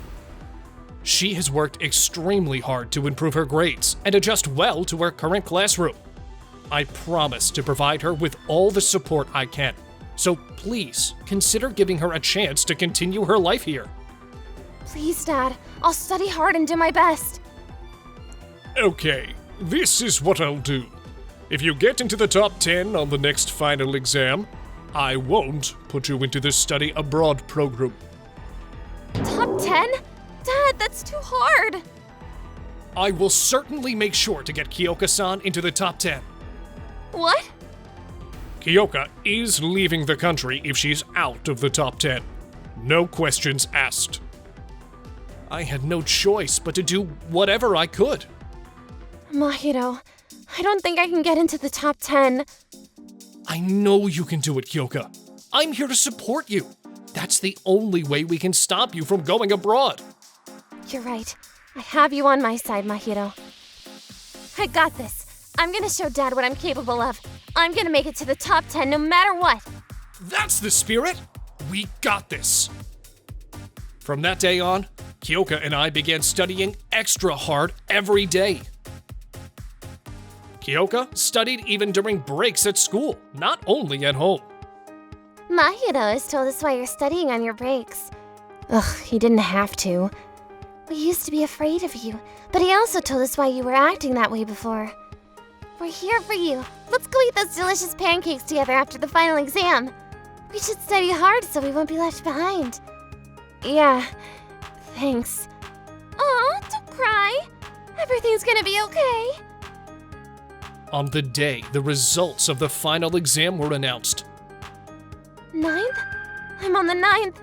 She has worked extremely hard to improve her grades and adjust well to her current classroom. I promise to provide her with all the support I can, so please consider giving her a chance to continue her life here. Please, Dad. I'll study hard and do my best. Okay, this is what I'll do. If you get into the top 10 on the next final exam, I won't put you into the study abroad program. Top 10? Dad, that's too hard. I will certainly make sure to get Kyoka-san into the top 10. What? Kyoka is leaving the country if she's out of the top 10. No questions asked. I had no choice but to do whatever I could. Mahiro, I don't think I can get into the top 10. I know you can do it, Kyoka. I'm here to support you. That's the only way we can stop you from going abroad. You're right. I have you on my side, Mahiro. I got this. I'm gonna show Dad what I'm capable of. I'm gonna make it to the top 10 no matter what. That's the spirit. We got this. From that day on, Kyoka and I began studying extra hard every day. Kyoka studied even during breaks at school, not only at home. Mahiro has told us why you're studying on your breaks. Ugh, he didn't have to. We used to be afraid of you, but he also told us why you were acting that way before. We're here for you. Let's go eat those delicious pancakes together after the final exam. We should study hard so we won't be left behind. Yeah, thanks. Aw, don't cry. Everything's gonna be okay. On the day the results of the final exam were announced. 9th? I'm on the 9th.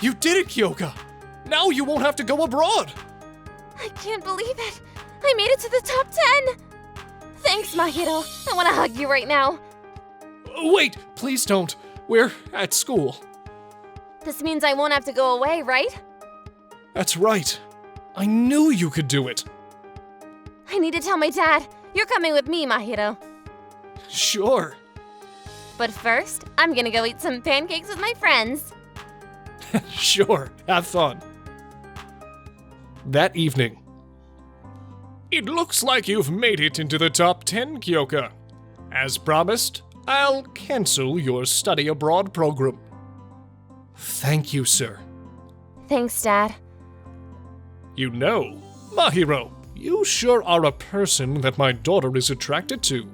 You did it, Kyoka! Now you won't have to go abroad! I can't believe it. I made it to the top 10. Thanks, Mahiro. I want to hug you right now. Wait, please don't. We're at school. This means I won't have to go away, right? That's right. I knew you could do it. I need to tell my dad. You're coming with me, Mahiro. Sure. But first, I'm gonna go eat some pancakes with my friends. Sure, have fun. That evening. It looks like you've made it into the top 10, Kyoka. As promised, I'll cancel your study abroad program. Thank you, sir. Thanks, Dad. You know, Mahiro, you sure are a person that my daughter is attracted to.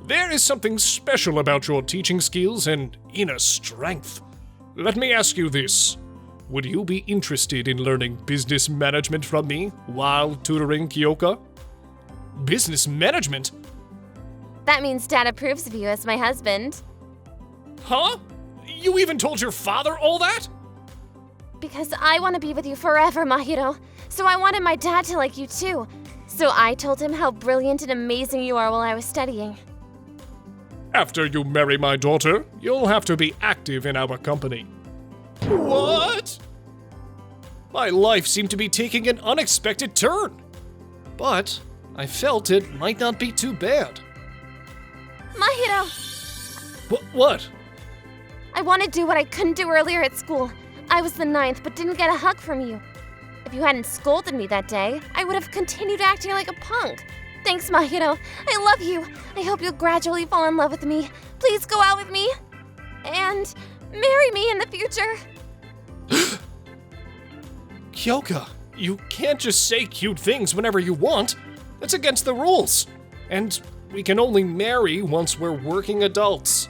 There is something special about your teaching skills and inner strength. Let me ask you this. Would you be interested in learning business management from me while tutoring Kyoka? Business management? That means Dad approves of you as my husband. Huh? You even told your father all that? Because I want to be with you forever, Mahiro. So I wanted my dad to like you too. So I told him how brilliant and amazing you are while I was studying. After you marry my daughter, you'll have to be active in our company. What? My life seemed to be taking an unexpected turn. But I felt it might not be too bad. Mahiro! What? I want to do what I couldn't do earlier at school. I was the 9th, but didn't get a hug from you. If you hadn't scolded me that day, I would have continued acting like a punk. Thanks, Mahiro. I love you. I hope you'll gradually fall in love with me. Please go out with me. And marry me in the future. Kyoka, you can't just say cute things whenever you want. That's against the rules. And we can only marry once we're working adults.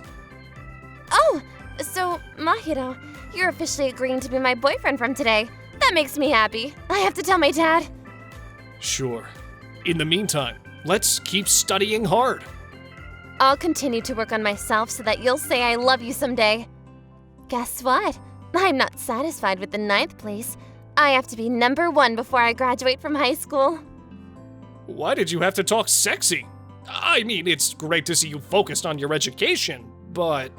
Oh, so, Mahiro, you're officially agreeing to be my boyfriend from today. That makes me happy. I have to tell my dad. Sure. In the meantime, let's keep studying hard. I'll continue to work on myself so that you'll say I love you someday. Guess what? I'm not satisfied with the 9th place. I have to be number 1 before I graduate from high school. Why did you have to talk sexy? I mean, it's great to see you focused on your education, but...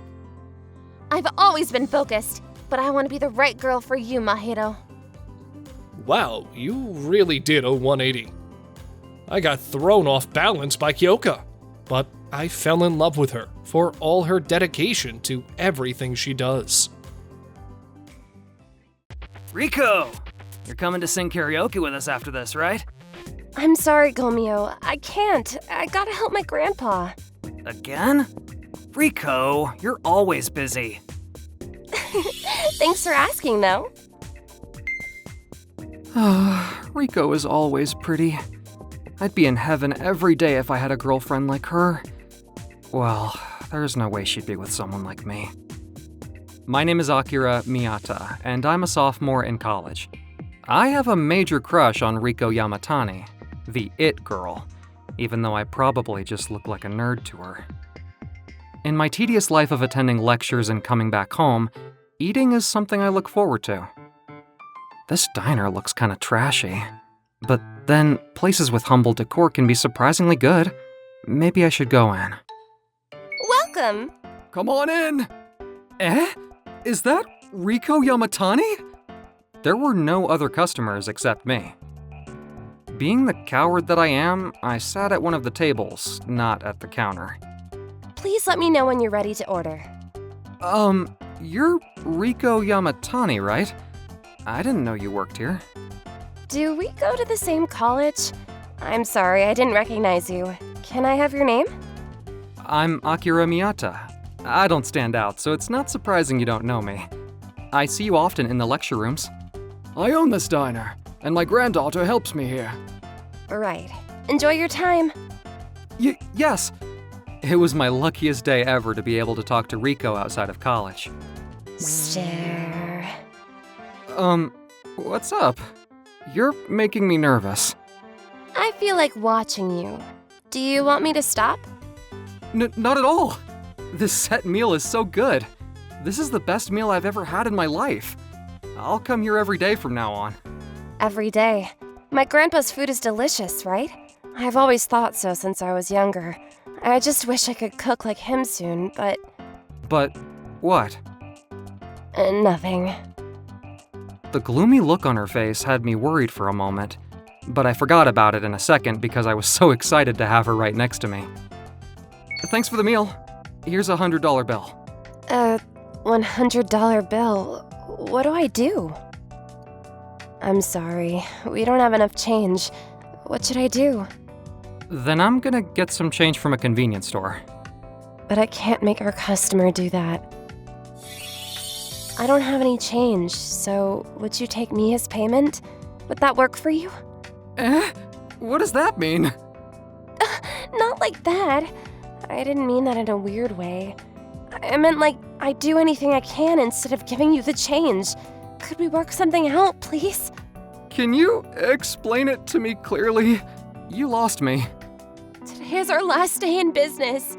I've always been focused, but I want to be the right girl for you, Mahiro. Wow, you really did a 180. I got thrown off balance by Kyoka, but I fell in love with her for all her dedication to everything she does. Rico! You're coming to sing karaoke with us after this, right? I'm sorry, Gomeo. I can't. I gotta help my grandpa. Again? Rico, you're always busy. Thanks for asking, though. Rico is always pretty. I'd be in heaven every day if I had a girlfriend like her. Well, there's no way she'd be with someone like me. My name is Akira Miyata, and I'm a sophomore in college. I have a major crush on Riko Yamatani, the it girl, even though I probably just look like a nerd to her. In my tedious life of attending lectures and coming back home, eating is something I look forward to. This diner looks kinda trashy, but then places with humble decor can be surprisingly good. Maybe I should go in. Welcome! Come on in! Eh? Is that Riko Yamatani? There were no other customers except me. Being the coward that I am, I sat at one of the tables, not at the counter. Please let me know when you're ready to order. You're Riko Yamatani, right? I didn't know you worked here. Do we go to the same college? I'm sorry, I didn't recognize you. Can I have your name? I'm Akira Miyata. I don't stand out, so it's not surprising you don't know me. I see you often in the lecture rooms. I own this diner, and my granddaughter helps me here. Right. Enjoy your time. Yes. It was my luckiest day ever to be able to talk to Riko outside of college. Stare. What's up? You're making me nervous. I feel like watching you. Do you want me to stop? Not at all. This set meal is so good. This is the best meal I've ever had in my life. I'll come here every day from now on. Every day. My grandpa's food is delicious, right? I've always thought so since I was younger. I just wish I could cook like him soon, but... But what? Nothing. The gloomy look on her face had me worried for a moment, but I forgot about it in a second because I was so excited to have her right next to me. Thanks for the meal. Here's a $100 bill. $100 bill. What do I do? I'm sorry. We don't have enough change. What should I do? Then I'm gonna get some change from a convenience store. But I can't make our customer do that. I don't have any change, so would you take me as payment? Would that work for you? What does that mean? Not like that. I didn't mean that in a weird way. I meant like I'd do anything I can instead of giving you the change. Could we work something out, please? Can you explain it to me clearly? You lost me. Today Today's our last day in business.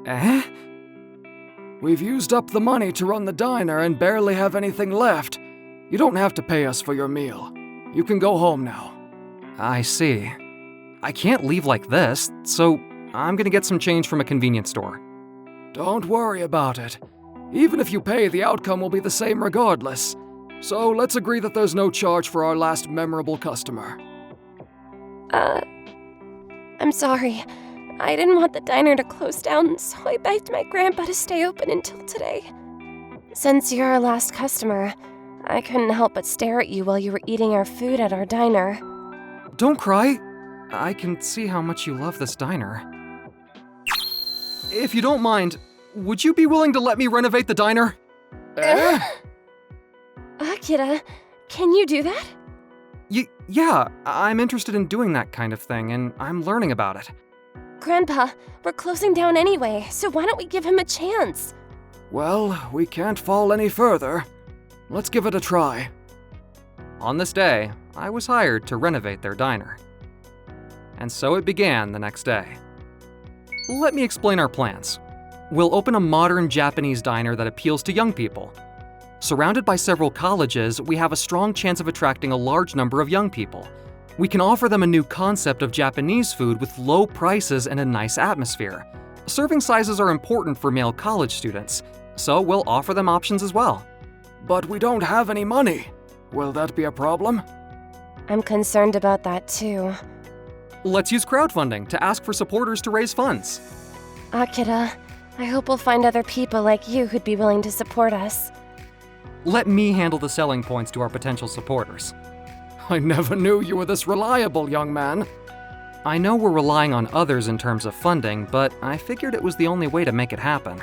Eh? We've used up the money to run the diner and barely have anything left. You don't have to pay us for your meal. You can go home now. I see. I can't leave like this, so I'm gonna get some change from a convenience store. Don't worry about it. Even if you pay, the outcome will be the same regardless. So let's agree that there's no charge for our last memorable customer. I'm sorry. I didn't want the diner to close down, so I begged my grandpa to stay open until today. Since you're our last customer, I couldn't help but stare at you while you were eating our food at our diner. Don't cry. I can see how much you love this diner. If you don't mind, would you be willing to let me renovate the diner? Akira, can you do that? Yeah, I'm interested in doing that kind of thing, and I'm learning about it. Grandpa, we're closing down anyway, so why don't we give him a chance? Well, we can't fall any further. Let's give it a try. On this day, I was hired to renovate their diner. And so it began the next day. Let me explain our plans. We'll open a modern Japanese diner that appeals to young people. Surrounded by several colleges, we have a strong chance of attracting a large number of young people. We can offer them a new concept of Japanese food with low prices and a nice atmosphere. Serving sizes are important for male college students, so we'll offer them options as well. But we don't have any money. Will that be a problem? I'm concerned about that too. Let's use crowdfunding to ask for supporters to raise funds. Akira, I hope we'll find other people like you who'd be willing to support us. Let me handle the selling points to our potential supporters. I never knew you were this reliable, young man. I know we're relying on others in terms of funding, but I figured it was the only way to make it happen.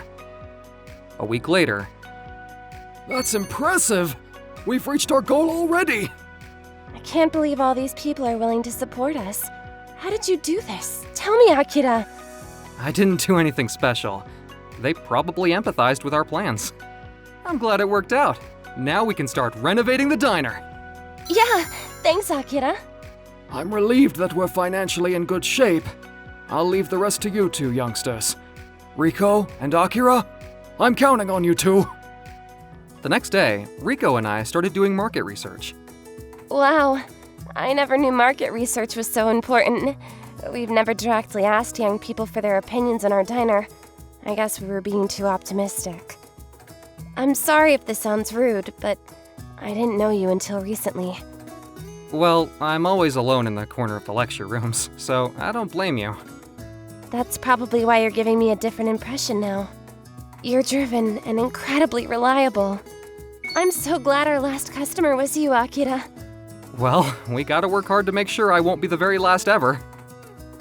A week later. That's impressive! We've reached our goal already! I can't believe all these people are willing to support us. How did you do this? Tell me, Akira. I didn't do anything special. They probably empathized with our plans. I'm glad it worked out. Now we can start renovating the diner. Yeah, thanks, Akira. I'm relieved that we're financially in good shape. I'll leave the rest to you two youngsters. Riko and Akira, I'm counting on you two. The next day, Riko and I started doing market research. Wow, I never knew market research was so important. We've never directly asked young people for their opinions on our diner. I guess we were being too optimistic. I'm sorry if this sounds rude, but I didn't know you until recently. Well, I'm always alone in the corner of the lecture rooms, so I don't blame you. That's probably why you're giving me a different impression now. You're driven and incredibly reliable. I'm so glad our last customer was you, Akira. Well, we gotta work hard to make sure I won't be the very last ever.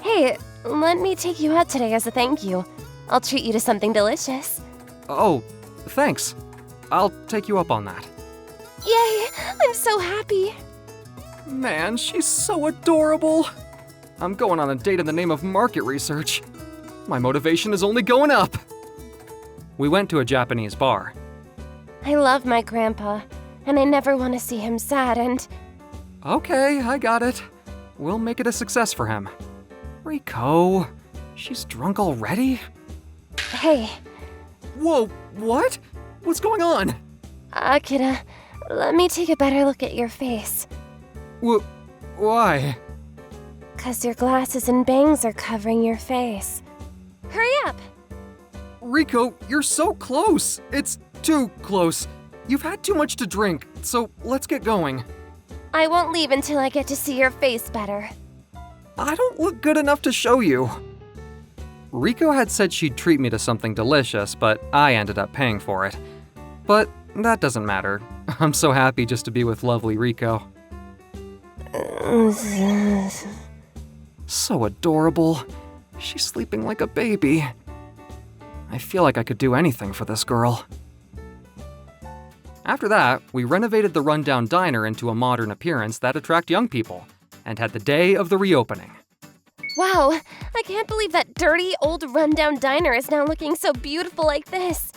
Hey, let me take you out today as a thank you. I'll treat you to something delicious. Oh, thanks. I'll take you up on that. Yay! I'm so happy. Man, she's so adorable. I'm going on a date in the name of market research. My motivation is only going up. We went to a Japanese bar. I love my grandpa, and I never want to see him sad and... Okay, I got it. We'll make it a success for him. Riko, she's drunk already? Hey. Whoa, what? What's going on? Akira, let me take a better look at your face. Why? 'Cause your glasses and bangs are covering your face. Hurry up! Riko, you're so close. It's too close. You've had too much to drink, so let's get going. I won't leave until I get to see your face better. I don't look good enough to show you. Riko had said she'd treat me to something delicious, but I ended up paying for it. But that doesn't matter. I'm so happy just to be with lovely Riko. So adorable. She's sleeping like a baby. I feel like I could do anything for this girl. After that, we renovated the rundown diner into a modern appearance that attract young people, and had the day of the reopening. Wow, I can't believe that dirty, old, rundown diner is now looking so beautiful like this.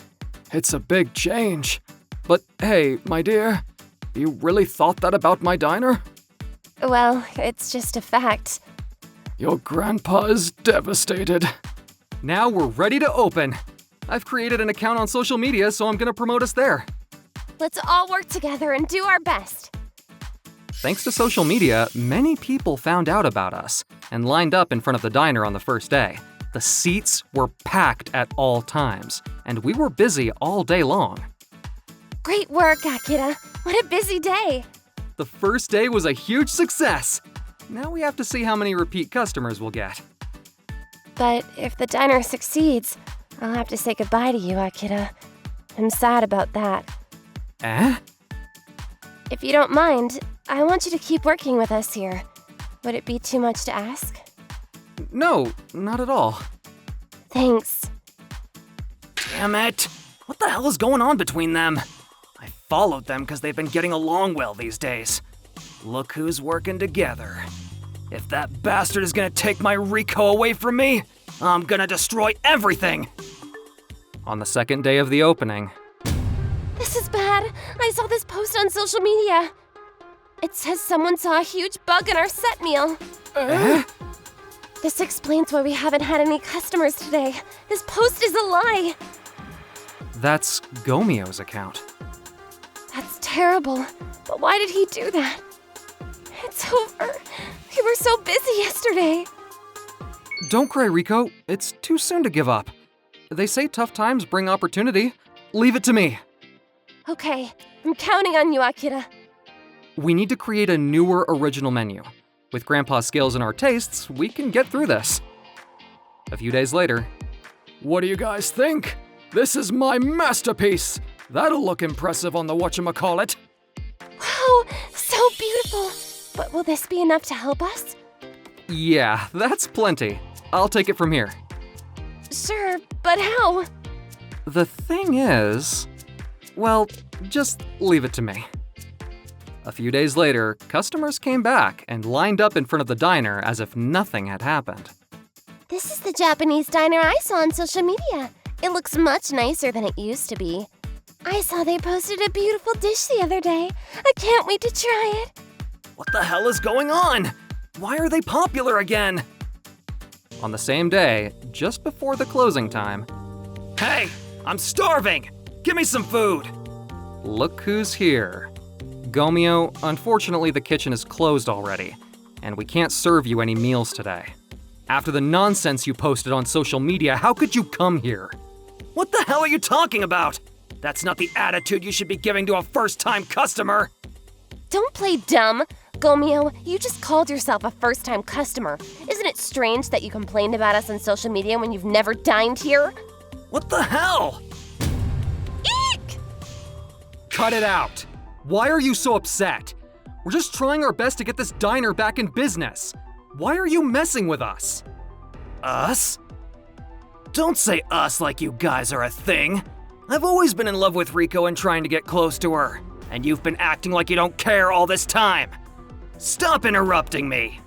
It's a big change. But hey, my dear, you really thought that about my diner? Well, it's just a fact. Your grandpa is devastated. Now we're ready to open. I've created an account on social media, so I'm gonna promote us there. Let's all work together and do our best. Thanks to social media, many people found out about us and lined up in front of the diner on the first day. The seats were packed at all times, and we were busy all day long. Great work, Akira. What a busy day. The first day was a huge success. Now we have to see how many repeat customers we'll get. But if the diner succeeds, I'll have to say goodbye to you, Akira. I'm sad about that. Eh? If you don't mind, I want you to keep working with us here. Would it be too much to ask? No, not at all. Thanks. Damn it! What the hell is going on between them? I followed them because they've been getting along well these days. Look who's working together. If that bastard is gonna take my Rico away from me, I'm gonna destroy everything! On the second day of the opening, This is bad. I saw this post on social media. It says someone saw a huge bug in our set meal. This explains why we haven't had any customers today. This post is a lie. that's Gomio's account. That's terrible. But why did he do that? It's over. We were so busy yesterday. Don't cry, Rico. It's too soon to give up. They say tough times bring opportunity. Leave it to me. Okay, I'm counting on you, Akira. We need to create a newer original menu. With Grandpa's skills and our tastes, we can get through this. A few days later, What do you guys think? This is my masterpiece. That'll look impressive on the whatchamacallit. Wow, so beautiful. But will this be enough to help us? yeah, that's plenty. I'll take it from here. Sure, but how? The thing is, well, just leave it to me. A few days later, customers came back and lined up in front of the diner as if nothing had happened. This is the Japanese diner I saw on social media. It looks much nicer than it used to be. I saw they posted a beautiful dish the other day. I can't wait to try it. What the hell is going on? Why are they popular again? On the same day, just before the closing time, Hey, I'm starving! Give me some food! look who's here. Gomio, unfortunately the kitchen is closed already, and we can't serve you any meals today. After the nonsense you posted on social media, how could you come here? What the hell are you talking about? That's not the attitude you should be giving to a first-time customer! Don't play dumb. Gomio, you just called yourself a first-time customer. Isn't it strange that you complained about us on social media when you've never dined here? What the hell? Eek! Cut it out! Why are you so upset? We're just trying our best to get this diner back in business. Why are you messing with us? Us? Don't say us like you guys are a thing. I've always been in love with Rico and trying to get close to her. And you've been acting like you don't care all this time. Stop interrupting me.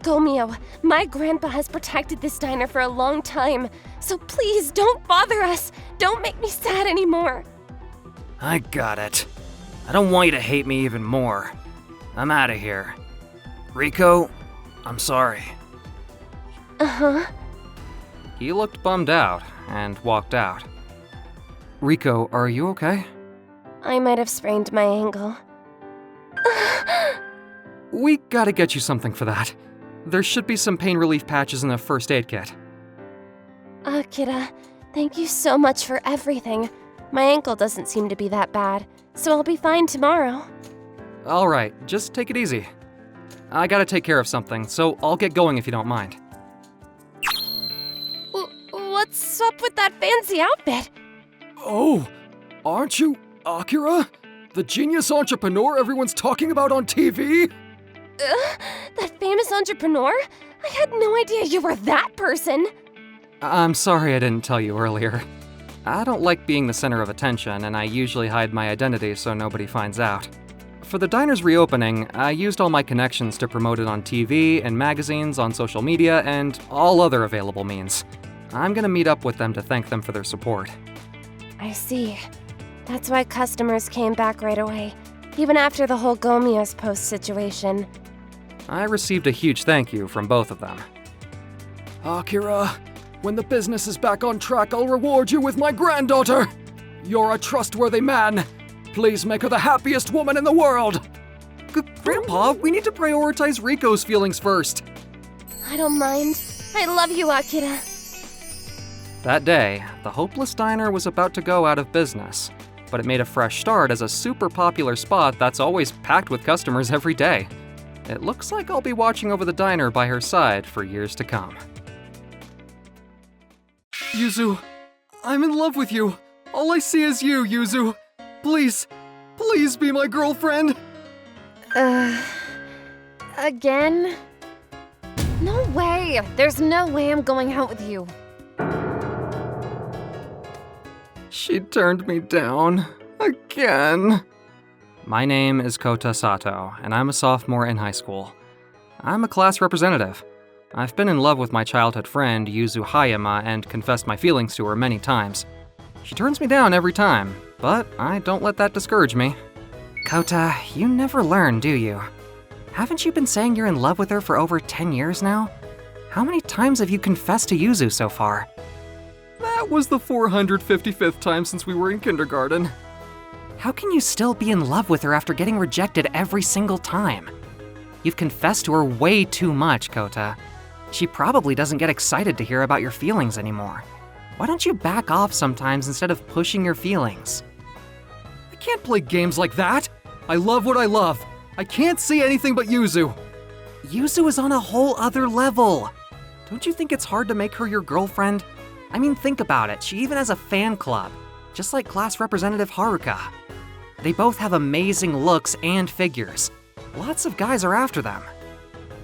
Gomio, my grandpa has protected this diner for a long time, so please don't bother us. Don't make me sad anymore. I got it. I don't want you to hate me even more. I'm out of here. Rico, I'm sorry. Uh-huh. He looked bummed out and walked out. Rico, are you okay? I might have sprained my ankle. We gotta get you something for that. There should be some pain relief patches in the first aid kit. Akira, thank you so much for everything. My ankle doesn't seem to be that bad, so I'll be fine tomorrow. Alright, just take it easy. I gotta take care of something, so I'll get going if you don't mind. What's up with that fancy outfit? Oh, aren't you Akira? The genius entrepreneur everyone's talking about on TV? That famous entrepreneur? I had no idea you were that person. I'm sorry I didn't tell you earlier. I don't like being the center of attention, and I usually hide my identity so nobody finds out. For the diner's reopening, I used all my connections to promote it on TV and magazines, on social media, and all other available means. I'm gonna meet up with them to thank them for their support. I see. That's why customers came back right away, even after the whole Gomio's post situation. I received a huge thank you from both of them. Akira, when the business is back on track, I'll reward you with my granddaughter. You're a trustworthy man. Please make her the happiest woman in the world. Grandpa, we need to prioritize Riko's feelings first. I don't mind. I love you, Akira. That day, the Hopeless Diner was about to go out of business, but it made a fresh start as a super popular spot that's always packed with customers every day. It looks like I'll be watching over the diner by her side for years to come. Yuzu, I'm in love with you. All I see is you, Yuzu. Please, please be my girlfriend. Again? No way! There's no way I'm going out with you. She turned me down. Again. My name is Kota Sato, and I'm a sophomore in high school. I'm a class representative. I've been in love with my childhood friend, Yuzu Hayama, and confessed my feelings to her many times. She turns me down every time, but I don't let that discourage me. Kota, you never learn, do you? Haven't you been saying you're in love with her for over 10 years now? How many times have you confessed to Yuzu so far? That was the 455th time since we were in kindergarten. How can you still be in love with her after getting rejected every single time? You've confessed to her way too much, Kota. She probably doesn't get excited to hear about your feelings anymore. Why don't you back off sometimes instead of pushing your feelings? I can't play games like that. I love what I love. I can't see anything but Yuzu. Yuzu is on a whole other level. Don't you think it's hard to make her your girlfriend? I mean, think about it. She even has a fan club, just like class representative Haruka. They both have amazing looks and figures. Lots of guys are after them.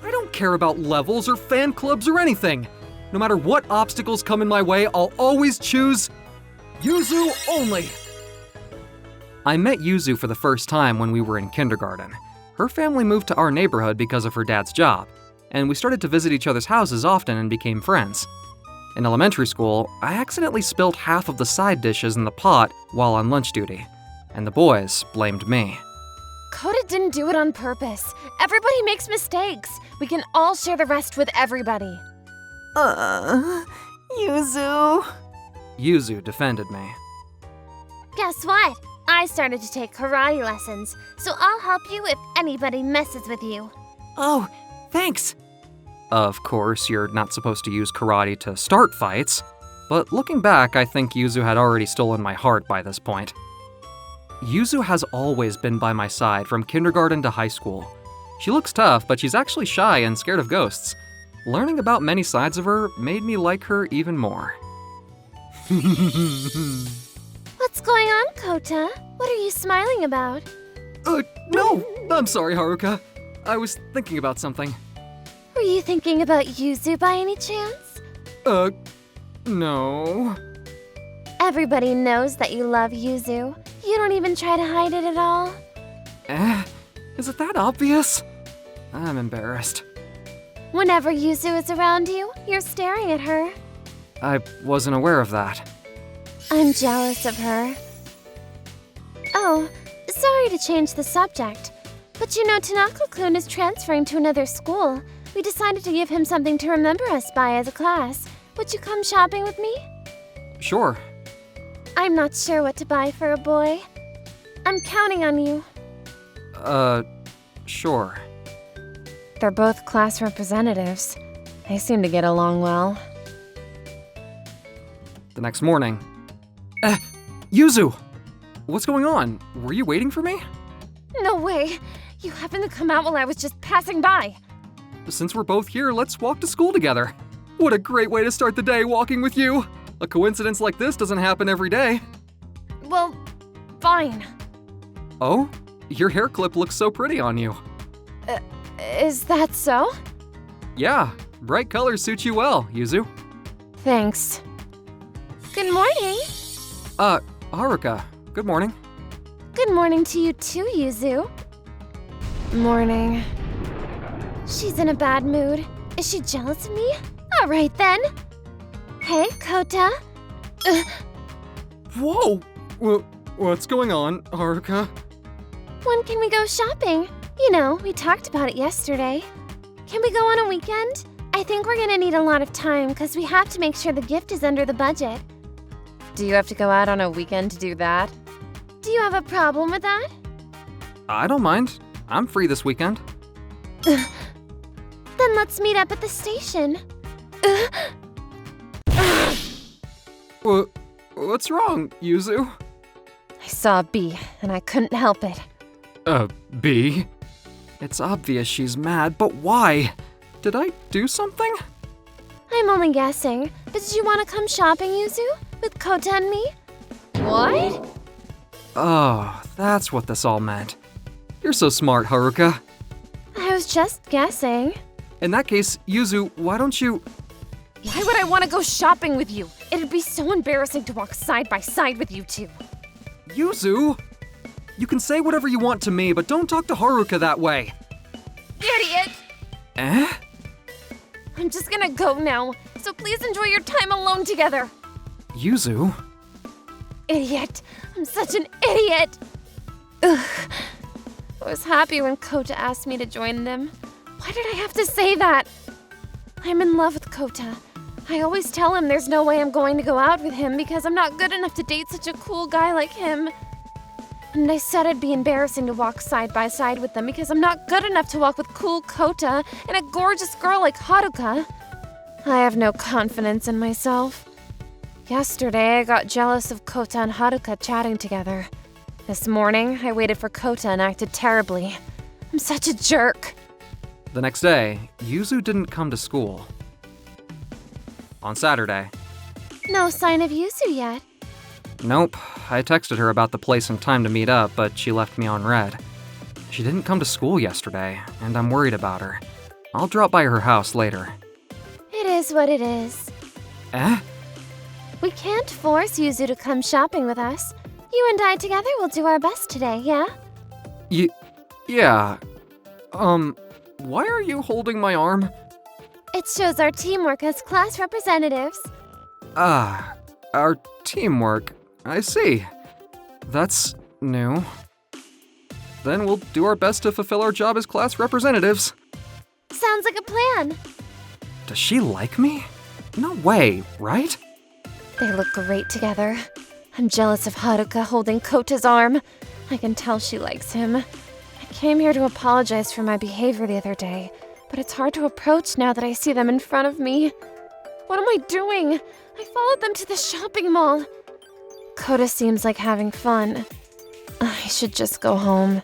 I don't care about levels or fan clubs or anything. No matter what obstacles come in my way, I'll always choose Yuzu only. I met Yuzu for the first time when we were in kindergarten. Her family moved to our neighborhood because of her dad's job, and we started to visit each other's houses often and became friends. In elementary school, I accidentally spilled half of the side dishes in the pot while on lunch duty, and the boys blamed me. Kota didn't do it on purpose. Everybody makes mistakes. We can all share the rest with everybody. Yuzu. Yuzu defended me. Guess what? I started to take karate lessons, so I'll help you if anybody messes with you. Oh, thanks. Of course, you're not supposed to use karate to start fights, but looking back, I think Yuzu had already stolen my heart by this point. Yuzu has always been by my side from kindergarten to high school. She looks tough, but she's actually shy and scared of ghosts. Learning about many sides of her made me like her even more. What's going on, Kota? What are you smiling about? No! I'm sorry, Haruka. I was thinking about something. Were you thinking about Yuzu by any chance? No. Everybody knows that you love Yuzu. You don't even try to hide it at all. Is it that obvious? I'm embarrassed. Whenever Yuzu is around you, you're staring at her. I wasn't aware of that. I'm jealous of her. Oh, sorry to change the subject, but you know Tanaka-kun is transferring to another school. We decided to give him something to remember us by as a class. Would you come shopping with me? Sure. I'm not sure what to buy for a boy. I'm counting on you. Sure. They're both class representatives. They seem to get along well. The next morning. Yuzu! What's going on? Were you waiting for me? No way! You happened to come out while I was just passing by. Since we're both here, let's walk to school together. What a great way to start the day, walking with you! A coincidence like this doesn't happen every day. Well, fine. Oh? Your hair clip looks so pretty on you. Is that so? Yeah, bright colors suit you well, Yuzu. Thanks. Good morning. Haruka, good morning. Good morning to you too, Yuzu. Morning. She's in a bad mood. Is she jealous of me? All right then. Hey, Kota. Whoa! What's going on, Haruka? When can we go shopping? You know, we talked about it yesterday. Can we go on a weekend? I think we're gonna need a lot of time because we have to make sure the gift is under the budget. Do you have to go out on a weekend to do that? Do you have a problem with that? I don't mind. I'm free this weekend. Then let's meet up at the station. What's wrong, Yuzu? I saw a bee, and I couldn't help it. B? It's obvious she's mad, but why? Did I do something? I'm only guessing, but did you want to come shopping, Yuzu? With Kota and me? What? Oh, that's what this all meant. You're so smart, Haruka. I was just guessing. In that case, Yuzu, why don't you... Why would I want to go shopping with you? It'd be so embarrassing to walk side by side with you two. Yuzu! You can say whatever you want to me, but don't talk to Haruka that way. Idiot! Eh? I'm just gonna go now, so please enjoy your time alone together. Yuzu? Idiot! I'm such an idiot! Ugh. I was happy when Kota asked me to join them. Why did I have to say that? I'm in love with Kota. I always tell him there's no way I'm going to go out with him because I'm not good enough to date such a cool guy like him. And I said it'd be embarrassing to walk side by side with them because I'm not good enough to walk with cool Kota and a gorgeous girl like Haruka. I have no confidence in myself. Yesterday, I got jealous of Kota and Haruka chatting together. This morning, I waited for Kota and acted terribly. I'm such a jerk. The next day, Yuzu didn't come to school. On Saturday. No sign of Yuzu yet. Nope, I texted her about the place and time to meet up, but she left me on red. She didn't come to school yesterday, and I'm worried about her. I'll drop by her house later. It is what it is. Eh? We can't force Yuzu to come shopping with us. You and I together will do our best today, yeah? Yeah. Why are you holding my arm? It shows our teamwork as class representatives. Ah, our teamwork. I see. That's new. Then we'll do our best to fulfill our job as class representatives. Sounds like a plan. Does she like me? No way, right? They look great together. I'm jealous of Haruka holding Kota's arm. I can tell she likes him. I came here to apologize for my behavior the other day, but it's hard to approach now that I see them in front of me. What am I doing? I followed them to the shopping mall. Kota seems like having fun. I should just go home.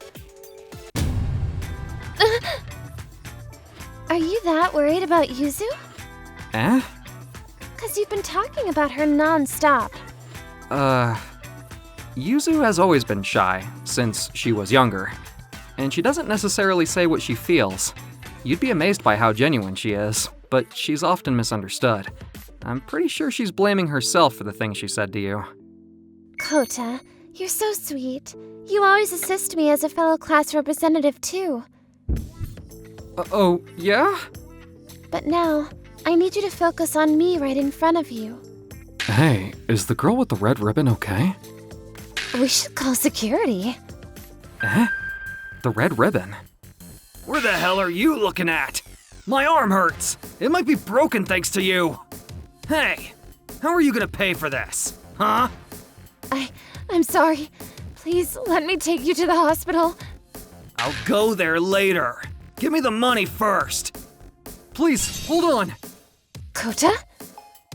Are you that worried about Yuzu? Eh? 'Cause you've been talking about her non-stop. Yuzu has always been shy, since she was younger. And she doesn't necessarily say what she feels. You'd be amazed by how genuine she is, but she's often misunderstood. I'm pretty sure she's blaming herself for the things she said to you. Kota, you're so sweet. You always assist me as a fellow class representative, too. Oh, yeah? But now, I need you to focus on me right in front of you. Hey, is the girl with the red ribbon okay? We should call security. Eh? The red ribbon? Where the hell are you looking at? My arm hurts. It might be broken thanks to you. Hey, how are you gonna pay for this? Huh? I'm sorry. Please let me take you to the hospital. I'll go there later. Give me the money first. Please, hold on! Kota?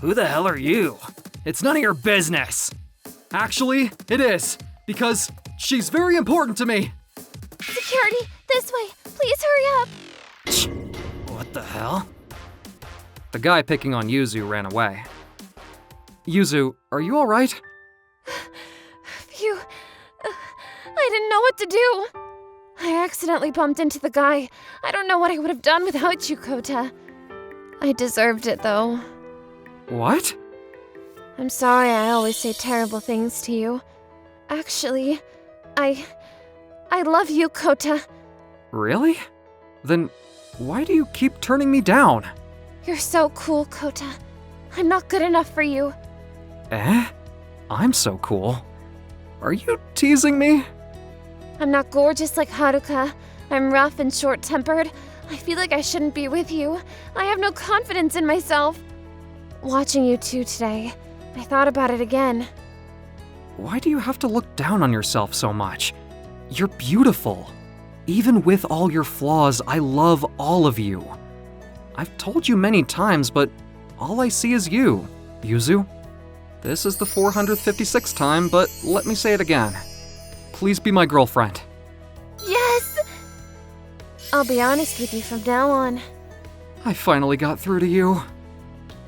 Who the hell are you? It's none of your business. Actually, it is, because she's very important to me. Security, this way. Please hurry up. What the hell? The guy picking on Yuzu ran away. Yuzu, are you alright? Phew. I didn't know what to do. I accidentally bumped into the guy. I don't know what I would have done without you, Kota. I deserved it, though. What? I'm sorry I always say terrible things to you. Actually, I love you, Kota. Really? Then why do you keep turning me down? You're so cool, Kota. I'm not good enough for you. Eh? I'm so cool. Are you teasing me? I'm not gorgeous like Haruka. I'm rough and short-tempered. I feel like I shouldn't be with you. I have no confidence in myself. Watching you two today, I thought about it again. Why do you have to look down on yourself so much? You're beautiful. Even with all your flaws, I love all of you. I've told you many times, but all I see is you, Yuzu. This is the 456th time, but let me say it again. Please be my girlfriend. Yes! I'll be honest with you from now on. I finally got through to you.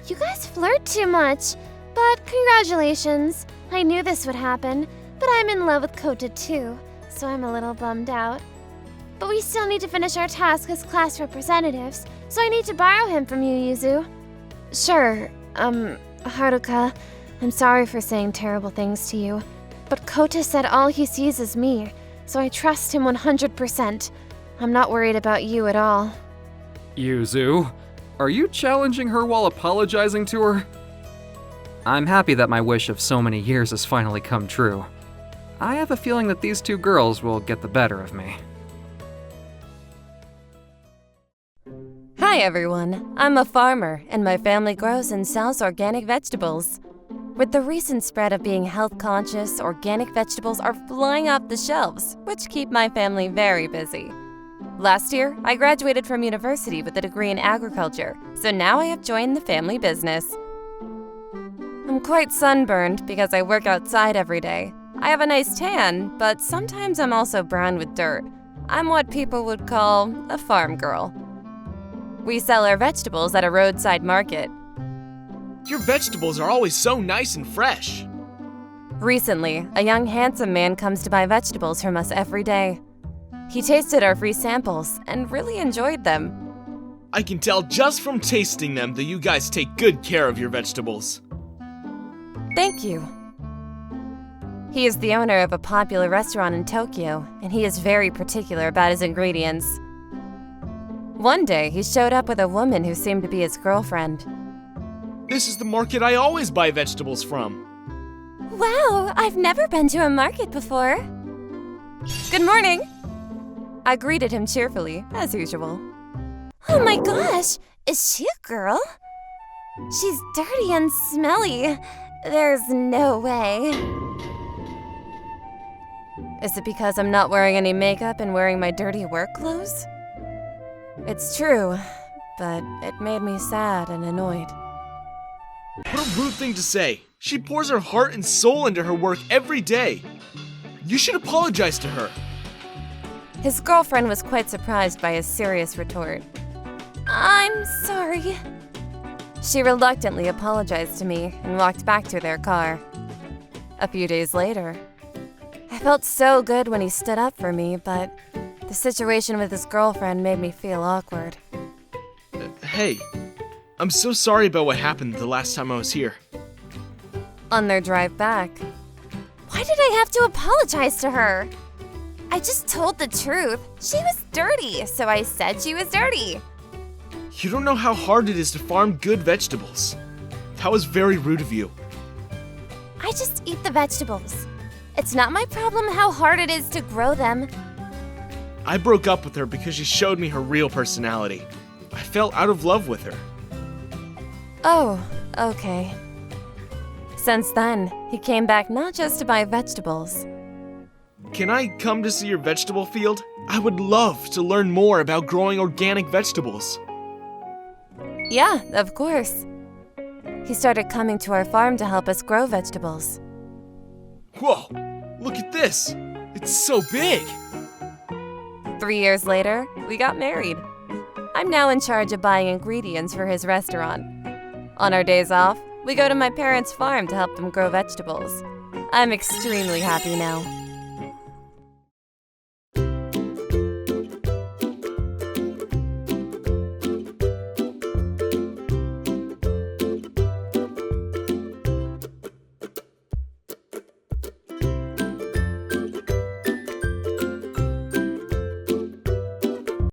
You guys flirt too much, but congratulations. I knew this would happen, but I'm in love with Kota too, so I'm a little bummed out. But we still need to finish our task as class representatives, so I need to borrow him from you, Yuzu. Sure, Haruka, I'm sorry for saying terrible things to you, but Kota said all he sees is me, so I trust him 100%. I'm not worried about you at all. Yuzu, are you challenging her while apologizing to her? I'm happy that my wish of so many years has finally come true. I have a feeling that these two girls will get the better of me. Hi everyone, I'm a farmer and my family grows and sells organic vegetables. With the recent spread of being health conscious, organic vegetables are flying off the shelves, which keep my family very busy. Last year, I graduated from university with a degree in agriculture, so now I have joined the family business. I'm quite sunburned because I work outside every day. I have a nice tan, but sometimes I'm also brown with dirt. I'm what people would call a farm girl. We sell our vegetables at a roadside market. Your vegetables are always so nice and fresh. Recently, a young handsome man comes to buy vegetables from us every day. He tasted our free samples and really enjoyed them. I can tell just from tasting them that you guys take good care of your vegetables. Thank you. He is the owner of a popular restaurant in Tokyo, and he is very particular about his ingredients. One day, he showed up with a woman who seemed to be his girlfriend. This is the market I always buy vegetables from. Wow, I've never been to a market before. Good morning. I greeted him cheerfully, as usual. Oh my gosh, is she a girl? She's dirty and smelly. There's no way. Is it because I'm not wearing any makeup and wearing my dirty work clothes? It's true, but it made me sad and annoyed. What a rude thing to say. She pours her heart and soul into her work every day. You should apologize to her. His girlfriend was quite surprised by his serious retort. I'm sorry. She reluctantly apologized to me and walked back to their car. A few days later, I felt so good when he stood up for me, but the situation with his girlfriend made me feel awkward. Hey, I'm so sorry about what happened the last time I was here. On their drive back, Why did I have to apologize to her? I just told the truth. She was dirty, so I said she was dirty. You don't know how hard it is to farm good vegetables. That was very rude of you. I just eat the vegetables. It's not my problem how hard it is to grow them. I broke up with her because she showed me her real personality. I fell out of love with her. Oh, okay. Since then, he came back not just to buy vegetables. Can I come to see your vegetable field? I would love to learn more about growing organic vegetables. Yeah, of course. He started coming to our farm to help us grow vegetables. Whoa, look at this. It's so big. 3 years later, we got married. I'm now in charge of buying ingredients for his restaurant. On our days off, we go to my parents' farm to help them grow vegetables. I'm extremely happy now.